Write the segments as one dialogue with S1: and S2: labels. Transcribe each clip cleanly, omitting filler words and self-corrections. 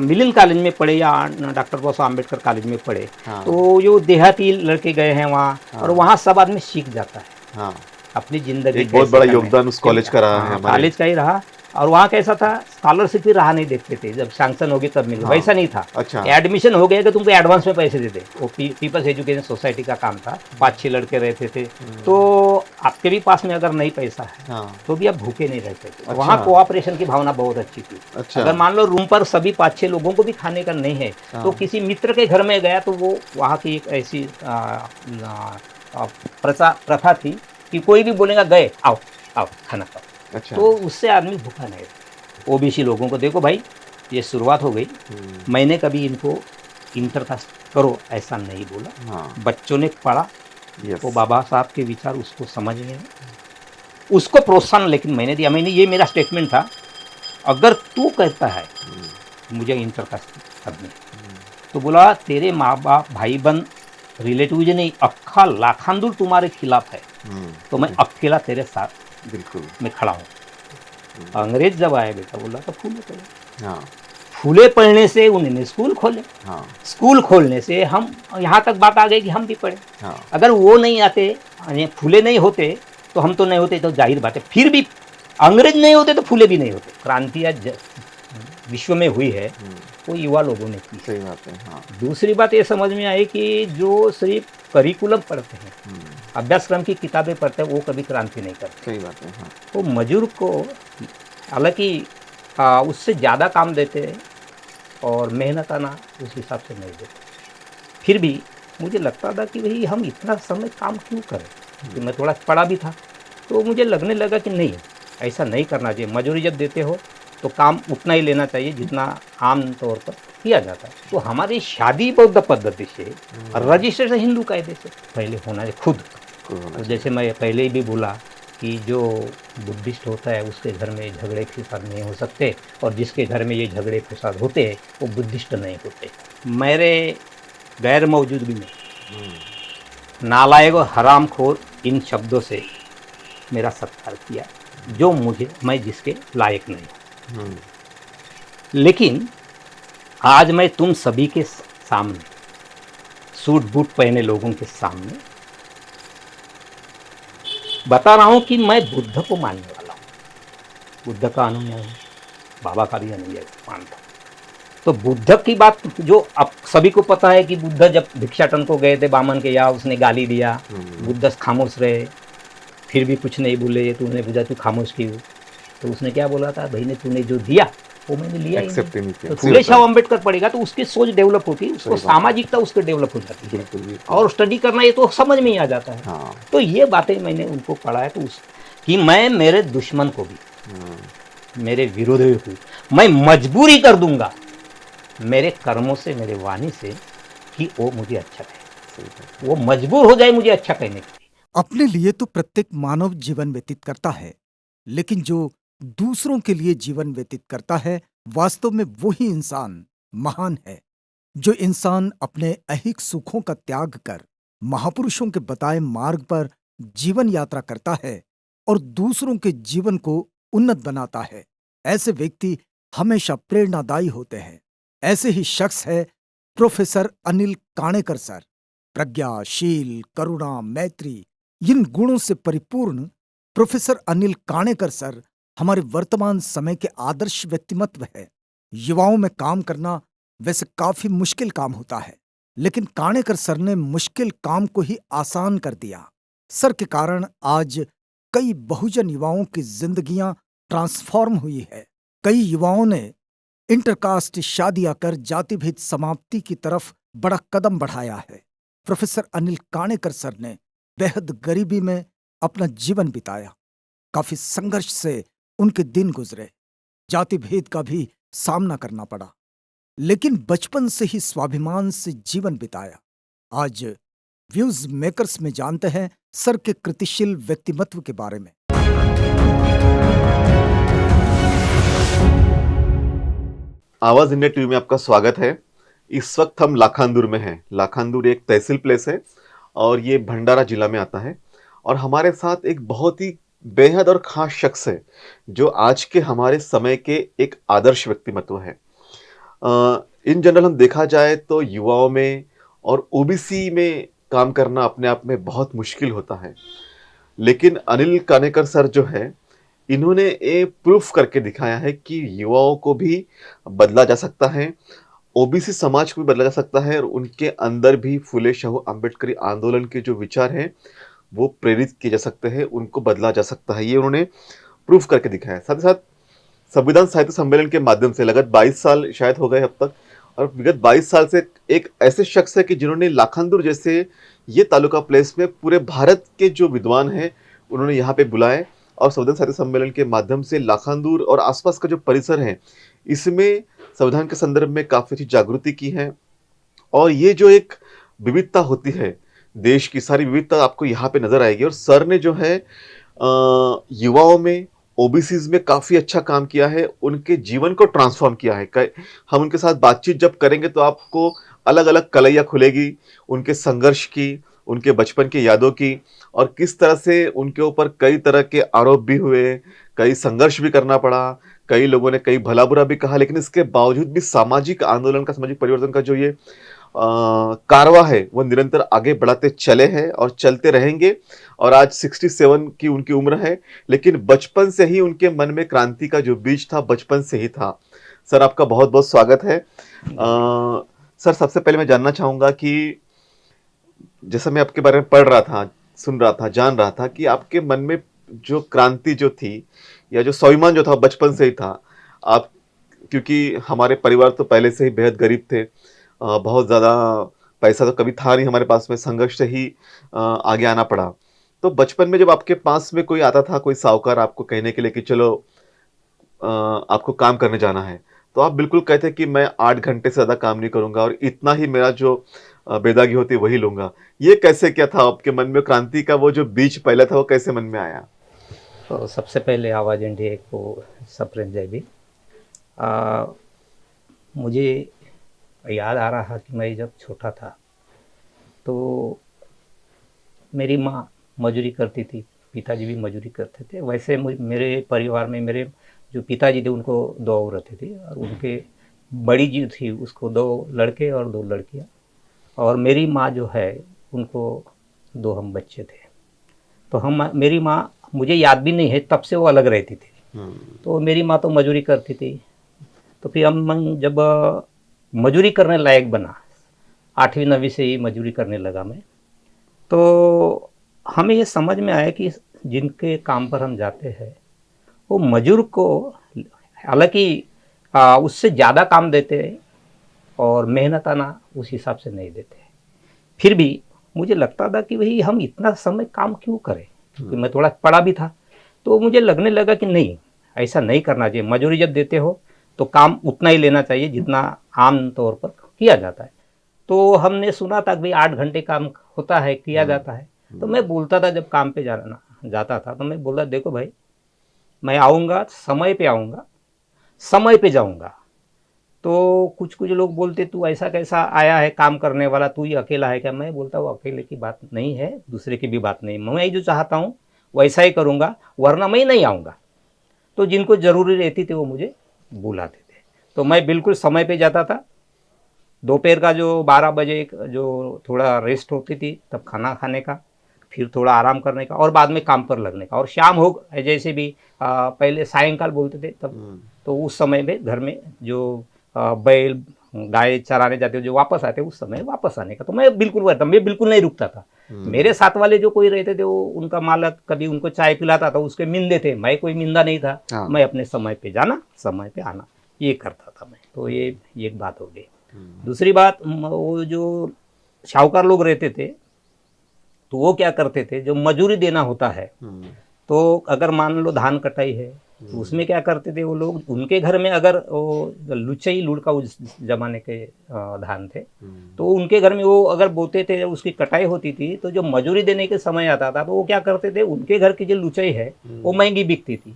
S1: Milind college में पढ़े या डॉक्टर बाबा साहब अम्बेडकर कॉलेज में पढ़े,
S2: हाँ।
S1: तो जो देहाती लड़के गए हैं वहाँ,
S2: हाँ।
S1: और वहाँ सब आदमी सीख जाता है
S2: हाँ,
S1: अपनी जिंदगी
S2: एक बहुत
S1: कैसे
S2: बड़ा
S1: करनी है।
S2: योगदान उस कॉलेज का रहा है
S1: हाँ,
S2: हमारे।
S1: कॉलेज का ही रहा। और वहाँ कैसा था, स्कॉलरशिप भी राह नहीं देखते थे, जब सैंक्शन होगी तब मिले,
S2: हाँ।
S1: वैसा नहीं था।
S2: अच्छा।
S1: एडमिशन हो गया कि तुमको एडवांस में पैसे दे दे, वो पीपल्स एजुकेशन सोसाइटी का काम था, 5-6 लड़के रहते थे। तो आपके भी पास में अगर नहीं पैसा है
S2: हाँ।
S1: तो भी आप भूखे नहीं रहते थे।
S2: अच्छा।
S1: वहाँ कोऑपरेशन की भावना बहुत अच्छी थी।
S2: अच्छा।
S1: अगर मान लो रूम पर सभी 5-6 लोगों को भी खाने का नहीं है,
S2: हाँ।
S1: तो किसी मित्र के घर में गया तो वो वहाँ की एक ऐसी प्रथा थी कि कोई भी बोलेगा गए आओ आओ खाना खाओ,
S2: अच्छा।
S1: तो उससे आदमी भूखा नहीं रहता। ओबीसी लोगों को देखो भाई, ये शुरुआत हो गई, मैंने कभी इनको इंटरकास्ट करो ऐसा नहीं बोला।
S2: हाँ।
S1: बच्चों ने पढ़ा,
S2: यस।
S1: वो बाबा साहब के विचार उसको समझ गए, उसको प्रोत्साहन लेकिन मैंने दिया। मैंने, ये मेरा स्टेटमेंट था, अगर तू कहता है मुझे इंटरकास्ट करनी तो बोला तेरे माँ बाप भाई बहन रिलेटिव नहीं, अक्खा लाखांदुर तुम्हारे खिलाफ है, तो मैं अकेला तेरे साथ
S2: बिल्कुल
S1: मैं खड़ा हूँ। अंग्रेज जब आए बेटा, बोला तो फूले पड़े।
S2: हाँ।
S1: फूले पढ़ने से उन्होंने स्कूल खोले,
S2: हाँ।
S1: स्कूल खोलने से हम यहाँ तक बात आ गई कि हम भी पढ़े।
S2: हाँ।
S1: अगर वो नहीं आते, यानी फूले नहीं होते तो हम तो नहीं होते, तो जाहिर बात है फिर भी अंग्रेज नहीं होते तो फूले भी नहीं होते। क्रांति आज विश्व में हुई है वो युवा लोगों ने की।
S2: सही बात है। हाँ।
S1: दूसरी बात ये समझ में आई कि जो सिर्फ करिकुलम पढ़ते हैं, अभ्यासक्रम की किताबें पढ़ते हैं, वो कभी क्रांति नहीं करते।
S2: सही बात है। हाँ।
S1: तो मजदूर को हालांकि उससे ज़्यादा काम देते हैं और मेहनत आना उस हिसाब से नहीं देते। फिर भी मुझे लगता था कि भाई हम इतना समय काम क्यों करें, कि मैं थोड़ा पढ़ा भी था, तो मुझे लगने लगा कि नहीं, ऐसा नहीं करना चाहिए। मजदूरी जब देते हो तो काम उतना ही लेना चाहिए जितना आम तौर पर किया जाता है। तो हमारी शादी बौद्ध पद्धति से, रजिस्ट्रेशन हिंदू कायदे से पहले होना चाहिए खुद। तो जैसे मैं पहले ही भी बोला कि जो बुद्धिस्ट होता है उसके घर में झगड़े फसाद नहीं हो सकते, और जिसके घर में ये झगड़े फसाद होते हैं वो बुद्धिस्ट नहीं होते। मेरे गैर मौजूदगी में नालायक और हरामखोर इन शब्दों से मेरा सत्कार किया, जो मैं जिसके लायक नहीं हूँ। लेकिन आज मैं तुम सभी के सामने, सूट बूट पहने लोगों के सामने बता रहा हूं कि मैं बुद्ध को मानने वाला हूं, बुद्ध का अनुयायी हूं, बाबा का भी अनुयायी मानता हूं। तो बुद्ध की बात जो अब सभी को पता है कि बुद्ध जब भिक्षाटन को गए थे बामन के यहाँ, उसने गाली दिया, बुद्ध खामोश रहे, फिर भी कुछ नहीं बोले। तूने पूछा तू खामोश क्यों, तो उसने क्या बोला था, भाई ने तूने जो दिया वो मैंने लिया ही नहीं। तो फूले शाह अम्बेडकर पढ़ेगा तो उसकी सोच डेवलप होती है, उसको सामाजिकता उसके डेवलप हो जाती है, और स्टडी करना ये तो समझ में ही आ जाता है। हाँ। तो ये बातें मैंने उनको पढ़ा है, तो कि मैं मेरे दुश्मन को भी, मेरे विरोधी को मैं मजबूरी कर दूंगा मेरे कर्मों से, मेरे वाणी से, कि वो मुझे अच्छा कहे, वो मजबूर हो जाए मुझे अच्छा कहने के लिए।
S3: अपने लिए तो प्रत्येक मानव जीवन व्यतीत करता है, लेकिन जो दूसरों के लिए जीवन व्यतीत करता है, वास्तव में वही इंसान महान है। जो इंसान अपने ऐहिक सुखों का त्याग कर महापुरुषों के बताए मार्ग पर जीवन यात्रा करता है और दूसरों के जीवन को उन्नत बनाता है, ऐसे व्यक्ति हमेशा प्रेरणादायी होते हैं। ऐसे ही शख्स है प्रोफेसर अनिल काणेकर सर। प्रज्ञाशील, करुणा, मैत्री, इन गुणों से परिपूर्ण प्रोफेसर अनिल काणेकर सर हमारे वर्तमान समय के आदर्श व्यक्तिमत्व है। युवाओं में काम करना वैसे काफी मुश्किल काम होता है, लेकिन काणेकर सर ने मुश्किल काम को ही आसान कर दिया। सर के कारण आज कई बहुजन युवाओं की जिंदगियां ट्रांसफॉर्म हुई है। कई युवाओं ने इंटरकास्ट शादियां कर जाति भेद समाप्ति की तरफ बड़ा कदम बढ़ाया है। प्रोफेसर अनिल काणेकर सर ने बेहद गरीबी में अपना जीवन बिताया। काफी संघर्ष से उनके दिन गुजरे, जाति भेद का भी सामना करना पड़ा, लेकिन बचपन से ही स्वाभिमान से जीवन बिताया। आज व्यूज मेकर्स में जानते हैं सर के कृतिशील व्यक्तिमत्व के बारे में।
S2: आवाज इंडिया टीवी में आपका स्वागत है। इस वक्त हम लाखांदूर में हैं। लाखांदूर एक तहसील प्लेस है और ये भंडारा जिला में आता है। और हमारे साथ एक बहुत ही बेहद और खास शख्स है जो आज के हमारे समय के एक आदर्श व्यक्तिमत्व है। इन जनरल हम देखा जाए तो युवाओं में और ओबीसी में काम करना अपने आप में बहुत मुश्किल होता है। लेकिन अनिल कानेकर सर जो है, इन्होंने ये प्रूफ करके दिखाया है कि युवाओं को भी बदला जा सकता है, ओबीसी समाज को भी बदला जा सकता है और उनके अंदर भी फुले शाहू अम्बेडकरी आंदोलन के जो विचार हैं, वो प्रेरित किए जा सकते हैं, उनको बदला जा सकता है। ये उन्होंने प्रूफ करके दिखाया है। साथ ही साथ संविधान साहित्य सम्मेलन के माध्यम से लगभग 22 साल शायद हो गए अब तक, और विगत 22 साल से एक ऐसे शख्स है कि जिन्होंने लाखांदूर जैसे ये तालुका प्लेस में पूरे भारत के जो विद्वान हैं उन्होंने यहाँ पे बुलाए और संविधान साहित्य सम्मेलन के माध्यम से लाखांदूर और आसपास का जो परिसर है इसमें संविधान के संदर्भ में काफी अच्छी जागृति की है। और ये जो एक विविधता होती है, देश की सारी विविधता आपको यहाँ पे नजर आएगी। और सर ने जो है युवाओं में, ओबीसीज में काफी अच्छा काम किया है, उनके जीवन को ट्रांसफॉर्म किया है। हम उनके साथ बातचीत जब करेंगे तो आपको अलग अलग कलैया खुलेगी उनके संघर्ष की, उनके बचपन की यादों की, और किस तरह से उनके ऊपर कई तरह के आरोप भी हुए, कई संघर्ष भी करना पड़ा, कई लोगों ने कई भला बुरा भी कहा, लेकिन इसके बावजूद भी सामाजिक आंदोलन का, सामाजिक परिवर्तन का जो ये कारवा है वो निरंतर आगे बढ़ाते चले हैं और चलते रहेंगे। और आज 67 की उनकी उम्र है, लेकिन बचपन से ही उनके मन में क्रांति का जो बीज था बचपन से ही था। सर, आपका बहुत बहुत स्वागत है। सर, सबसे पहले मैं जानना चाहूंगा कि जैसा मैं आपके बारे में पढ़ रहा था, सुन रहा था, जान रहा था कि आपके मन में जो क्रांति जो थी या जो स्वाभिमान जो था बचपन से ही था। आप, क्योंकि हमारे परिवार तो पहले से ही बेहद गरीब थे, बहुत ज़्यादा पैसा तो कभी था नहीं हमारे पास में, संघर्ष से ही आगे आना पड़ा। तो बचपन में जब आपके पास में कोई आता था, कोई साहूकार आपको कहने के लिए कि चलो आपको काम करने जाना है, तो आप बिल्कुल कहते कि मैं 8 घंटे से ज़्यादा काम नहीं करूँगा और इतना ही मेरा जो बेदागी होती वही लूँगा। ये कैसे, क्या था आपके मन में, क्रांति का वो जो बीज पहला था वो कैसे मन में आया?
S1: तो सबसे पहले आवाज़ इंडिया को सप्रेम जय भी। मुझे याद आ रहा कि मैं जब छोटा था तो मेरी माँ मजदूरी करती थी, पिताजी भी मजदूरी करते थे। वैसे मेरे परिवार में मेरे जो पिताजी थे उनको 2 औरतें थी और उनके बड़ी जी थी उसको 2 लड़के और 2 लड़कियाँ, और मेरी माँ जो है उनको 2 हम बच्चे थे। तो मेरी माँ, मुझे याद भी नहीं है तब से वो अलग रहती थी। तो मेरी माँ तो मजदूरी करती थी। तो फिर हम जब मजदूरी करने लायक बना, 8वीं 9वीं से ही मजदूरी करने लगा मैं, तो हमें ये समझ में आया कि जिनके काम पर हम जाते हैं वो मजदूर को हालांकि उससे ज़्यादा काम देते हैं और मेहनताना उस हिसाब से नहीं देते। फिर भी मुझे लगता था कि भाई हम इतना समय काम क्यों करें, क्योंकि मैं थोड़ा पढ़ा भी था। तो मुझे लगने लगा कि नहीं, ऐसा नहीं करना चाहिए। मजदूरी जब देते हो तो काम उतना ही लेना चाहिए जितना आम तौर पर किया जाता है। तो हमने सुना था कि भाई 8 घंटे काम होता है, किया जाता है। तो मैं बोलता था, जब काम पे जाता था तो मैं बोला, देखो भाई, मैं आऊँगा, समय पे आऊँगा, समय पे जाऊँगा। तो कुछ लोग बोलते, तू ऐसा कैसा आया है काम करने वाला, तू ही अकेला है क्या? मैं बोलता हूँ अकेले की बात नहीं है, दूसरे की भी बात नहीं, मैं जो चाहता हूँ वैसा ही करूँगा, वरना मैं नहीं आऊँगा। तो जिनको ज़रूरी रहती थी वो मुझे बुलाते थे। तो मैं बिल्कुल समय पे जाता था। दोपहर का जो 12 बजे जो थोड़ा रेस्ट होती थी, तब खाना खाने का, फिर थोड़ा आराम करने का और बाद में काम पर लगने का। और शाम हो जैसे भी पहले सायंकाल बोलते थे तब, तो उस समय में घर में जो बैल गाय चराने जाते जो वापस आते उस समय वापस आने का। तो मैं बिल्कुल रहता, मैं बिल्कुल नहीं रुकता था। मेरे साथ वाले जो कोई रहते थे वो, उनका मालक कभी उनको चाय पिलाता था, उसके मिंदे थे, मैं कोई मिंदा नहीं था। मैं अपने समय पे जाना, समय पे आना, ये करता था मैं। तो ये एक बात हो गई। दूसरी बात, वो जो शाहूकार लोग रहते थे तो वो क्या करते थे, जो मजूरी देना होता है, तो अगर मान लो धान कटाई है तो उसमें क्या करते थे वो लोग, उनके घर में अगर वो लुचई लुड़का उस जमाने के धान थे, तो उनके घर में वो अगर बोते थे, उसकी कटाई होती थी, तो जो मजूरी देने के समय आता था तो वो क्या करते थे, उनके घर की जो लुचई है वो महंगी बिकती थी,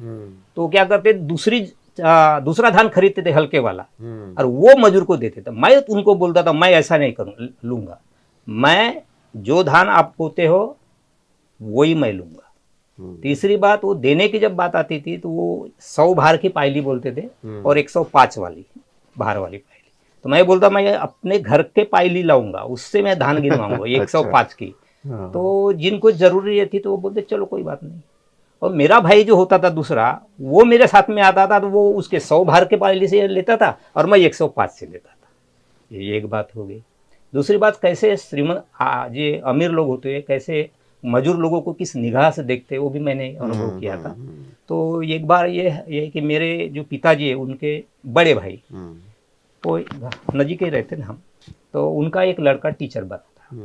S1: तो क्या करते, दूसरा धान खरीदते थे हल्के वाला और वो मजूर को देते थे। मैं उनको बोलता था, मैं ऐसा नहीं करूँ लूँगा, मैं जो धान आप बोते हो वही मैं लूँगा। तीसरी बात, वो देने की जब बात आती थी तो वो 100 भार की पायली बोलते थे और 105 वाली भार वाली पायली। तो मैं बोलता मैं अपने घर के पायली लाऊंगा, उससे मैं धान गिनवाऊंगा 105 की।
S2: हाँ,
S1: तो जिनको जरूरी थी तो वो बोलते चलो कोई बात नहीं। और मेरा भाई जो होता था दूसरा, वो मेरे साथ में आता था तो वो उसके 100 भार के पायली से लेता था और मैं 105 से लेता था। ये एक बात हो गई। दूसरी बात, कैसे श्रीमंत ये अमीर लोग होते हैं, कैसे मजूर लोगों को किस निगाह से देखते हैं, वो भी मैंने अनुभव किया था। तो एक बार ये है कि मेरे जो पिताजी है उनके बड़े भाई, वो नजीक ही रहते ना हम, तो उनका एक लड़का टीचर बना था।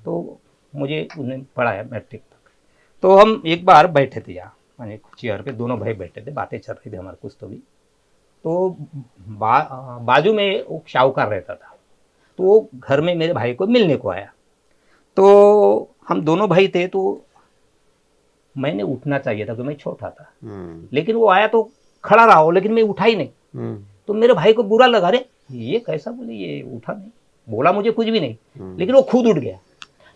S1: तो मुझे उन्हें पढ़ाया मैट्रिक तक। तो हम एक बार बैठे थे यहाँ, माने चेयर पे दोनों भाई बैठे थे, बातें चल रही थी हमारे कुछ तो भी। तो बाजू में वो शाहूकार रहता था, तो वो घर में मेरे भाई को मिलने को आया। तो हम दोनों भाई थे, तो मैंने उठना चाहिए था क्योंकि मैं छोटा था, लेकिन वो आया तो खड़ा रहा हो, लेकिन मैं उठा ही नहीं। तो मेरे भाई को बुरा लगा, अरे ये कैसा, बोले ये उठा नहीं, बोला मुझे कुछ भी नहीं, लेकिन वो खुद उठ गया।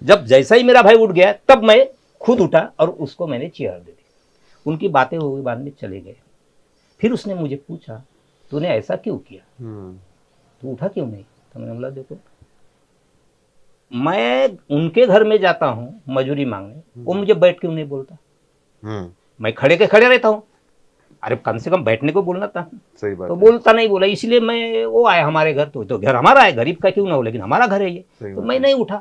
S1: जब जैसा ही मेरा भाई उठ गया तब मैं खुद उठा और उसको मैंने चेयर दे दी। उनकी बातें हो गई, बाद में चले गए। फिर उसने मुझे पूछा तूने ऐसा क्यों किया, तू उठा क्यों नहीं? तो मैंने बोला देखो, मैं उनके घर में जाता हूँ मजूरी मांगने, वो मुझे बैठ क्यों नहीं बोलता, मैं खड़े के खड़े रहता हूँ, अरे कम से कम बैठने को बोलना था।
S2: सही बात
S1: तो
S2: है।
S1: बोलता नहीं, बोला इसलिए मैं, वो आया हमारे घर, तो घर हमारा है, गरीब का क्यों ना हो, लेकिन हमारा घर है ये, तो मैं नहीं उठा।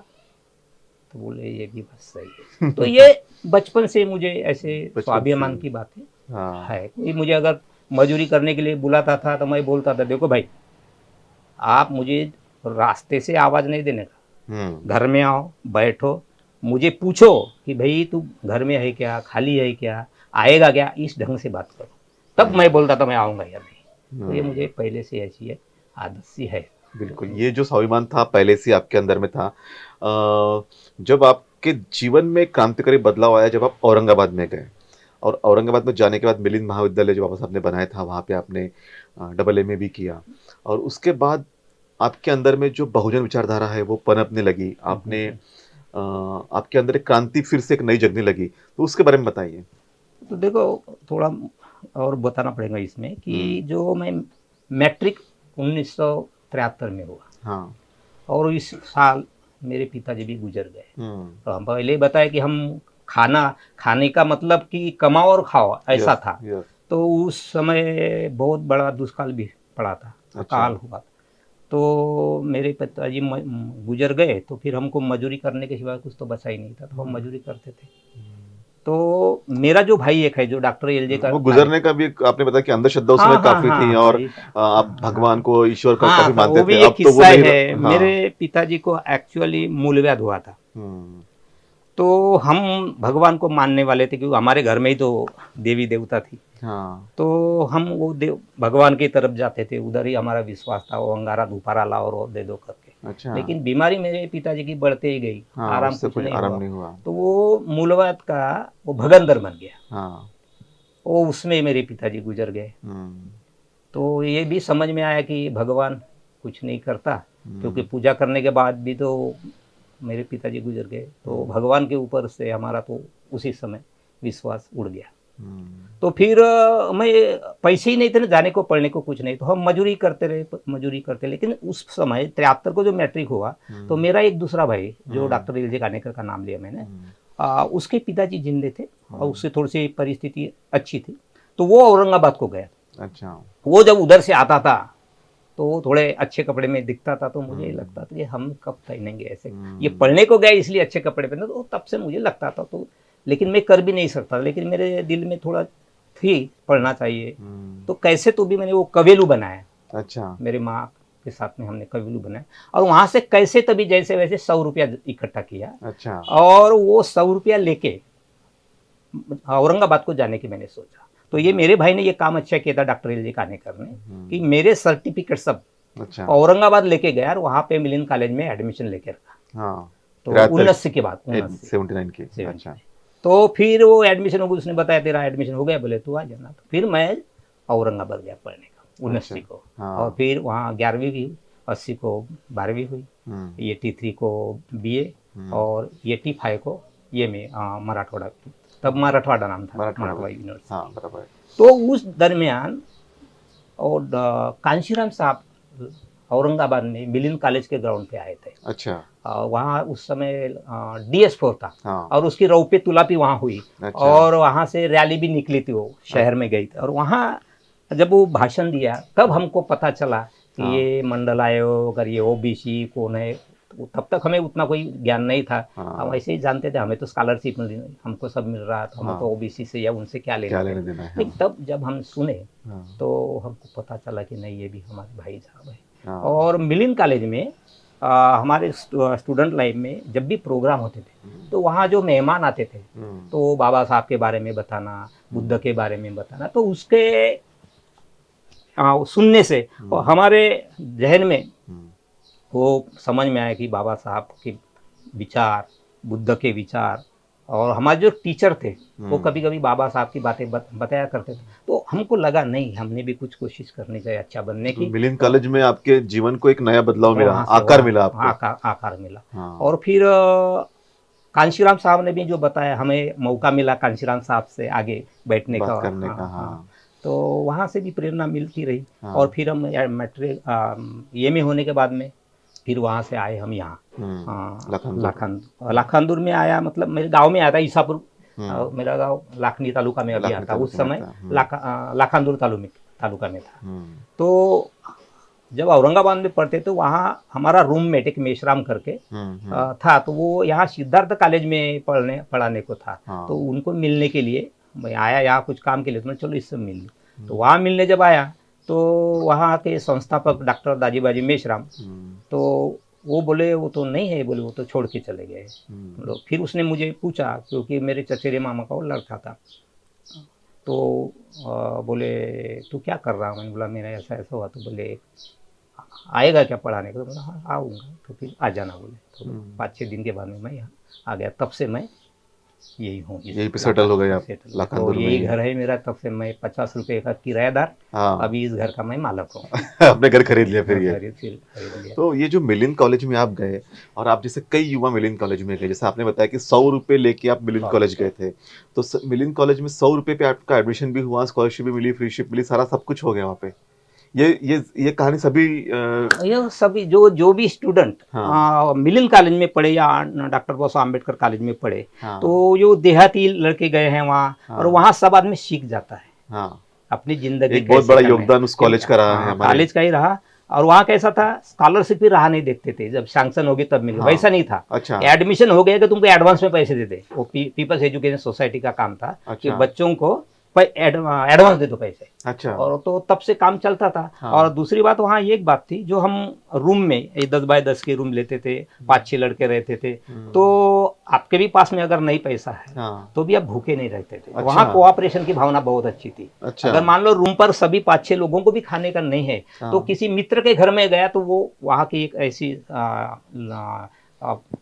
S1: तो बोले ये भी बात सही है। तो ये बचपन से मुझे ऐसे स्वाभिमान की बातें है। कोई मुझे अगर मजूरी करने के लिए बुलाता था तो मैं बोलता था देखो भाई, आप मुझे रास्ते से आवाज नहीं देने का, घर में आओ बैठो, मुझे पूछो कि भाई तू घर में है क्या, खाली है क्या, आएगा क्या, इस ढंग से बात करो, तब मैं बोलता था मैं आऊंगा या नहीं। तो ये मुझे पहले से ऐसी है, आदत सी है।
S2: बिल्कुल, ये जो स्वाभिमान था पहले से आपके अंदर में था। जब आपके जीवन में क्रांतिकारी बदलाव आया, जब आप औरंगाबाद में गए, और औरंगाबाद में जाने के बाद मिलिंद महाविद्यालय जो वापस आपने बनाया था, वहाँ पे आपने डबल एमए भी किया, और उसके बाद आपके अंदर में जो बहुजन विचारधारा है वो पनपने लगी, आपने आपके अंदर एक क्रांति फिर से एक नई जगने लगी, तो उसके बारे में बताइए।
S1: तो देखो, थोड़ा और बताना पड़ेगा इसमें कि जो मैं मैट्रिक 1973 में हुआ,
S2: हाँ,
S1: और इस साल मेरे पिताजी भी गुजर गए। तो हम पहले ही बताया कि हम खाने का मतलब कि कमाओ और खाओ, ऐसा था। तो उस समय बहुत बड़ा दुष्काल भी पड़ा था, अकाल हुआ था। तो मेरे पिताजी गुजर गए, तो फिर हमको मजूरी करने के सिवा कुछ तो बचा ही नहीं था, तो हम मजूरी करते थे। तो मेरा जो भाई एक है जो डॉक्टर एलजे का,
S2: वो गुजरने का भी आपने बताया कि अंधश्रद्धा उस समय काफी थी, और आप भगवान को, ईश्वर को काफी मानते थे।
S1: अब तो वो नहीं, मेरे पिताजी को एक्चुअली मूलव्याध हुआ था। तो हम भगवान को मानने वाले थे क्योंकि हमारे घर में ही तो देवी देवता थी। तो हम वो भगवान की तरफ जाते थे, उधर ही हमारा विश्वास था, वो अंगारा धुपारा लाओ और दे दो करके। लेकिन बीमारी मेरे पिताजी की बढ़ते ही गई, आराम कुछ नहीं हुआ। तो वो मूलव्याध का वो भगंदर बन गया, वो उसमें मेरे पिताजी गुजर गए। तो ये भी समझ में आया कि भगवान कुछ नहीं करता, क्योंकि पूजा करने के बाद भी तो मेरे पिताजी गुजर गए। तो भगवान के ऊपर से हमारा तो उसी समय विश्वास उड़ गया। तो फिर मैं, पैसे ही नहीं थे ना जाने को, पढ़ने को कुछ नहीं, तो हम मजूरी करते रहे। लेकिन उस समय 73 को जो मैट्रिक हुआ, तो मेरा एक दूसरा भाई जो डॉक्टर एलजे कानेकर का नाम लिया मैंने, उसके पिताजी जिंदे थे और उससे थोड़ी सी परिस्थिति अच्छी थी, तो वो औरंगाबाद को गया। अच्छा, वो जब उधर से आता था तो वो थोड़े अच्छे कपड़े में दिखता था, तो मुझे लगता था कि हम कब पहनेंगे ऐसे, ये पढ़ने को गया इसलिए अच्छे कपड़े पहने, तो तब से मुझे लगता था। तो लेकिन मैं कर भी नहीं सकता, लेकिन मेरे दिल में थोड़ा थी पढ़ना चाहिए। तो कैसे तो भी मैंने वो कवेलू बनाया। अच्छा, मेरे माँ के साथ में हमने कवेलू बनाया, और वहां से कैसे तभी जैसे वैसे 100 रुपया इकट्ठा किया। अच्छा, और वो 100 रुपया लेके औरंगाबाद को जाने की मैंने सोचा। तो ये मेरे भाई ने ये काम अच्छा किया था डॉक्टर एलजे कानेकर ने, कि मेरे सर्टिफिकेट सब औरंगाबाद लेके गया और वहां पे मिलिंद कॉलेज में एडमिशन लेके रखा। तो 19 के बाद 79 के। अच्छा, तो फिर वो एडमिशन हो गया, उसने बताया तेरा एडमिशन हो गया, बोले तू आ जाना। तो फिर मैं औरंगाबाद गया पढ़ने का 19 को। और फिर वहाँ 11वीं भी, 80 को 12वीं हुई, 83 को BA, और 85 को ये में मराठवाड़ा, तब मराठवाड़ा नाम था, मराठवाड़ा यूनिवर्सिटी। तो उस दरमियान और कांशीराम साहब औरंगाबाद में मिलिंद कॉलेज के ग्राउंड पे आए थे।
S2: अच्छा।
S1: वहाँ उस समय DS4 था
S2: हाँ।
S1: और उसकी रौपे तुलापी वहाँ हुई
S2: अच्छा।
S1: और वहाँ से रैली भी निकली थी, वो शहर में गई थी और वहाँ जब वो भाषण दिया तब हमको पता चला कि
S2: हाँ।
S1: ये मंडल आयोग और ये OBC कौन है। तो तब तक हमें उतना कोई ज्ञान नहीं था।
S2: हाँ।
S1: हम ऐसे ही जानते थे, हमें तो स्कॉलरशिप मिल रही, हमको सब मिल रहा था, हम
S2: हाँ।
S1: तो OBC से या उनसे क्या
S2: क्या
S1: लेना
S2: लेना
S1: देना।
S2: देना है।
S1: लेकिन तब जब हम सुने
S2: हाँ।
S1: तो हमको पता चला कि नहीं, ये भी हमारे भाई साहब है।
S2: हाँ।
S1: और मिलिंद कॉलेज में हमारे स्टूडेंट लाइफ में जब भी प्रोग्राम होते थे तो वहाँ जो मेहमान आते थे तो बाबा साहब के बारे में बताना, बुद्ध के बारे में बताना, तो उसके सुनने से और हमारे जहन में वो समझ में आया कि बाबा साहब के विचार, बुद्ध के विचार, और हमारे जो टीचर थे वो कभी कभी बाबा साहब की बातें बताया करते थे। तो हमको लगा नहीं, हमने भी कुछ कोशिश करनी चाहिए अच्छा बनने की।
S2: मिलिंद कॉलेज में आपके जीवन को एक नया बदलाव मिला,
S1: वहाँ से
S2: आकार मिला आपको।
S1: आकार मिला।
S2: हाँ।
S1: और फिर कांशीराम साहब ने भी जो बताया, हमें मौका मिला कांशीराम साहब से आगे बैठने
S2: बात
S1: का,
S2: करने का। हाँ।
S1: हाँ। तो वहाँ से भी प्रेरणा मिलती रही।
S2: हाँ।
S1: और फिर हम मैट्रिक EMA होने के बाद में फिर वहाँ से आए हम यहाँ लाखांदूर में आया, मतलब मेरे गांव में आया था ईसापुर। मेरा गांव लाखनी तालुका में अभी आता, उस समय लाखांदूर तालुका में था। तो जब औरंगाबाद में पढ़ते तो वहाँ हमारा रूममेट एक मेशराम करके था, तो वो यहाँ सिद्धार्थ कॉलेज में पढ़ाने को था। तो उनको मिलने के लिए मैं आया यहाँ कुछ काम के लिए, तो मैं चलो इससे मिल लूँ। तो वहाँ मिलने जब आया तो वहाँ के संस्थापक डॉक्टर दाजीबाजी मेशराम, तो वो बोले वो तो नहीं है, बोले वो तो छोड़ के चले गए लोग। फिर उसने मुझे पूछा, क्योंकि मेरे चचेरे मामा का वो लड़का था, तो बोले तू क्या कर रहा है? मैंने बोला मेरा ऐसा ऐसा हुआ। तो बोले आएगा क्या पढ़ाने को? तो बोला हाँ आऊँगा, तो फिर आ जाना बोले। तो 5-6 दिन के बाद में मैं यहाँ आ गया। तब से मैं यही हूँ,
S2: यही पे सेटल हो गए आप
S1: तो
S2: लाखांदूर में।
S1: यही घर है मेरा, तब से मैं 50 रुपए का किराएदार।
S2: हाँ।
S1: अभी इस घर का मैं मालक हूँ।
S2: आपने घर खरीद लिया फिर? ये
S1: खरीद लिया।
S2: तो ये जो मिलिंद कॉलेज में आप गए, और आप जैसे कई युवा मिलिंद कॉलेज में गए, जैसे आपने बताया कि 100 रुपए लेके आप मिलिंद कॉलेज गए थे, तो मिलिंद कॉलेज में 100 रुपए पे आपका एडमिशन भी हुआ, स्कॉलरशिप भी मिली, फ्रीशिप मिली, सारा सब कुछ हो गया वहाँ पे। ये कहानी सभी
S1: ये सभी जो भी स्टूडेंट मिलिंद कॉलेज में पढ़े या डॉक्टर बाबा साहब अम्बेडकर कॉलेज में पढ़े, तो जो देहाती लड़के गए हैं वहाँ, और वहाँ सब आदमी सीख जाता है अपनी जिंदगी।
S2: एक बहुत बड़ा योगदान उस कॉलेज का रहा है,
S1: कॉलेज का ही रहा। और वहाँ कैसा था, स्कॉलरशिप भी रहा नहीं देखते थे, जब सैंक्शन होगी तब मिले, वैसा नहीं था।
S2: अच्छा।
S1: एडमिशन हो गया कि तुमको एडवांस में पैसे दे दे। वो पीपल्स एजुकेशन सोसाइटी का काम था कि बच्चों को एडवांस दे दो पैसे।
S2: अच्छा।
S1: और तो तब से काम चलता था। और दूसरी बात, वहाँ एक बात थी, जो हम रूम में 10 बाय 10 के रूम लेते थे, 5-6 लड़के रहते थे, तो आपके भी पास में अगर नहीं पैसा है तो भी आप भूखे नहीं रहते थे। वहाँ कोऑपरेशन की भावना बहुत अच्छी थी। अगर मान लो रूम पर सभी 5-6 लोगों को भी खाने का नहीं है, तो किसी मित्र के घर में गया तो वो वहाँ की एक ऐसी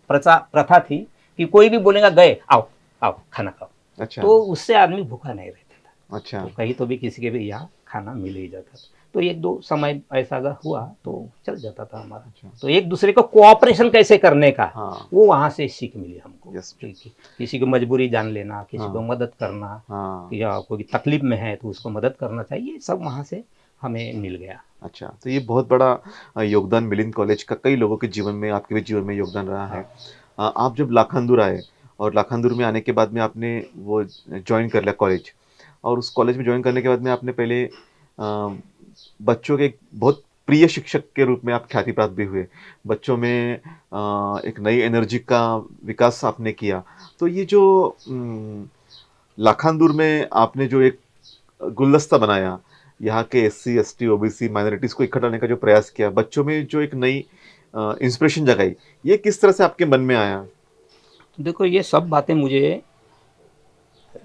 S1: प्रथा थी कि कोई भी बोलेगा गए आओ आओ खाना खाओ।
S2: अच्छा।
S1: तो उससे आदमी भूखा नहीं रहता था।
S2: अच्छा। तो
S1: कहीं तो भी किसी के भी यहाँ खाना मिल ही जाता था। तो 1-2 समय ऐसा अगर हुआ तो चल जाता था हमारा। अच्छा। तो एक दूसरे को कोऑपरेशन कैसे करने का, वो वहाँ से सीख मिली हमको। किसी की मजबूरी जान लेना, किसी को मदद करना, या कोई तकलीफ में है तो उसको मदद करना चाहिए, सब वहाँ से हमें मिल गया।
S2: अच्छा। तो ये बहुत बड़ा योगदान मिलिंद कॉलेज का कई लोगों के जीवन में, आपके भी जीवन में योगदान रहा है। आप जब लाखांदूर आए, और लाखांदूर में आने के बाद में आपने वो ज्वाइन कर लिया कॉलेज, और उस कॉलेज में ज्वाइन करने के बाद में आपने पहले बच्चों के एक बहुत प्रिय शिक्षक के रूप में आप ख्याति प्राप्त भी हुए। बच्चों में एक नई एनर्जी का विकास आपने किया। तो ये जो लाखांदूर में आपने जो एक गुलदस्ता बनाया, यहाँ के SC ST OBC माइनॉरिटीज़ को इकट्ठा करने का जो प्रयास किया, बच्चों में जो एक नई इंस्पिरेशन जगाई, ये किस तरह से आपके मन में आया?
S1: देखो, ये सब बातें मुझे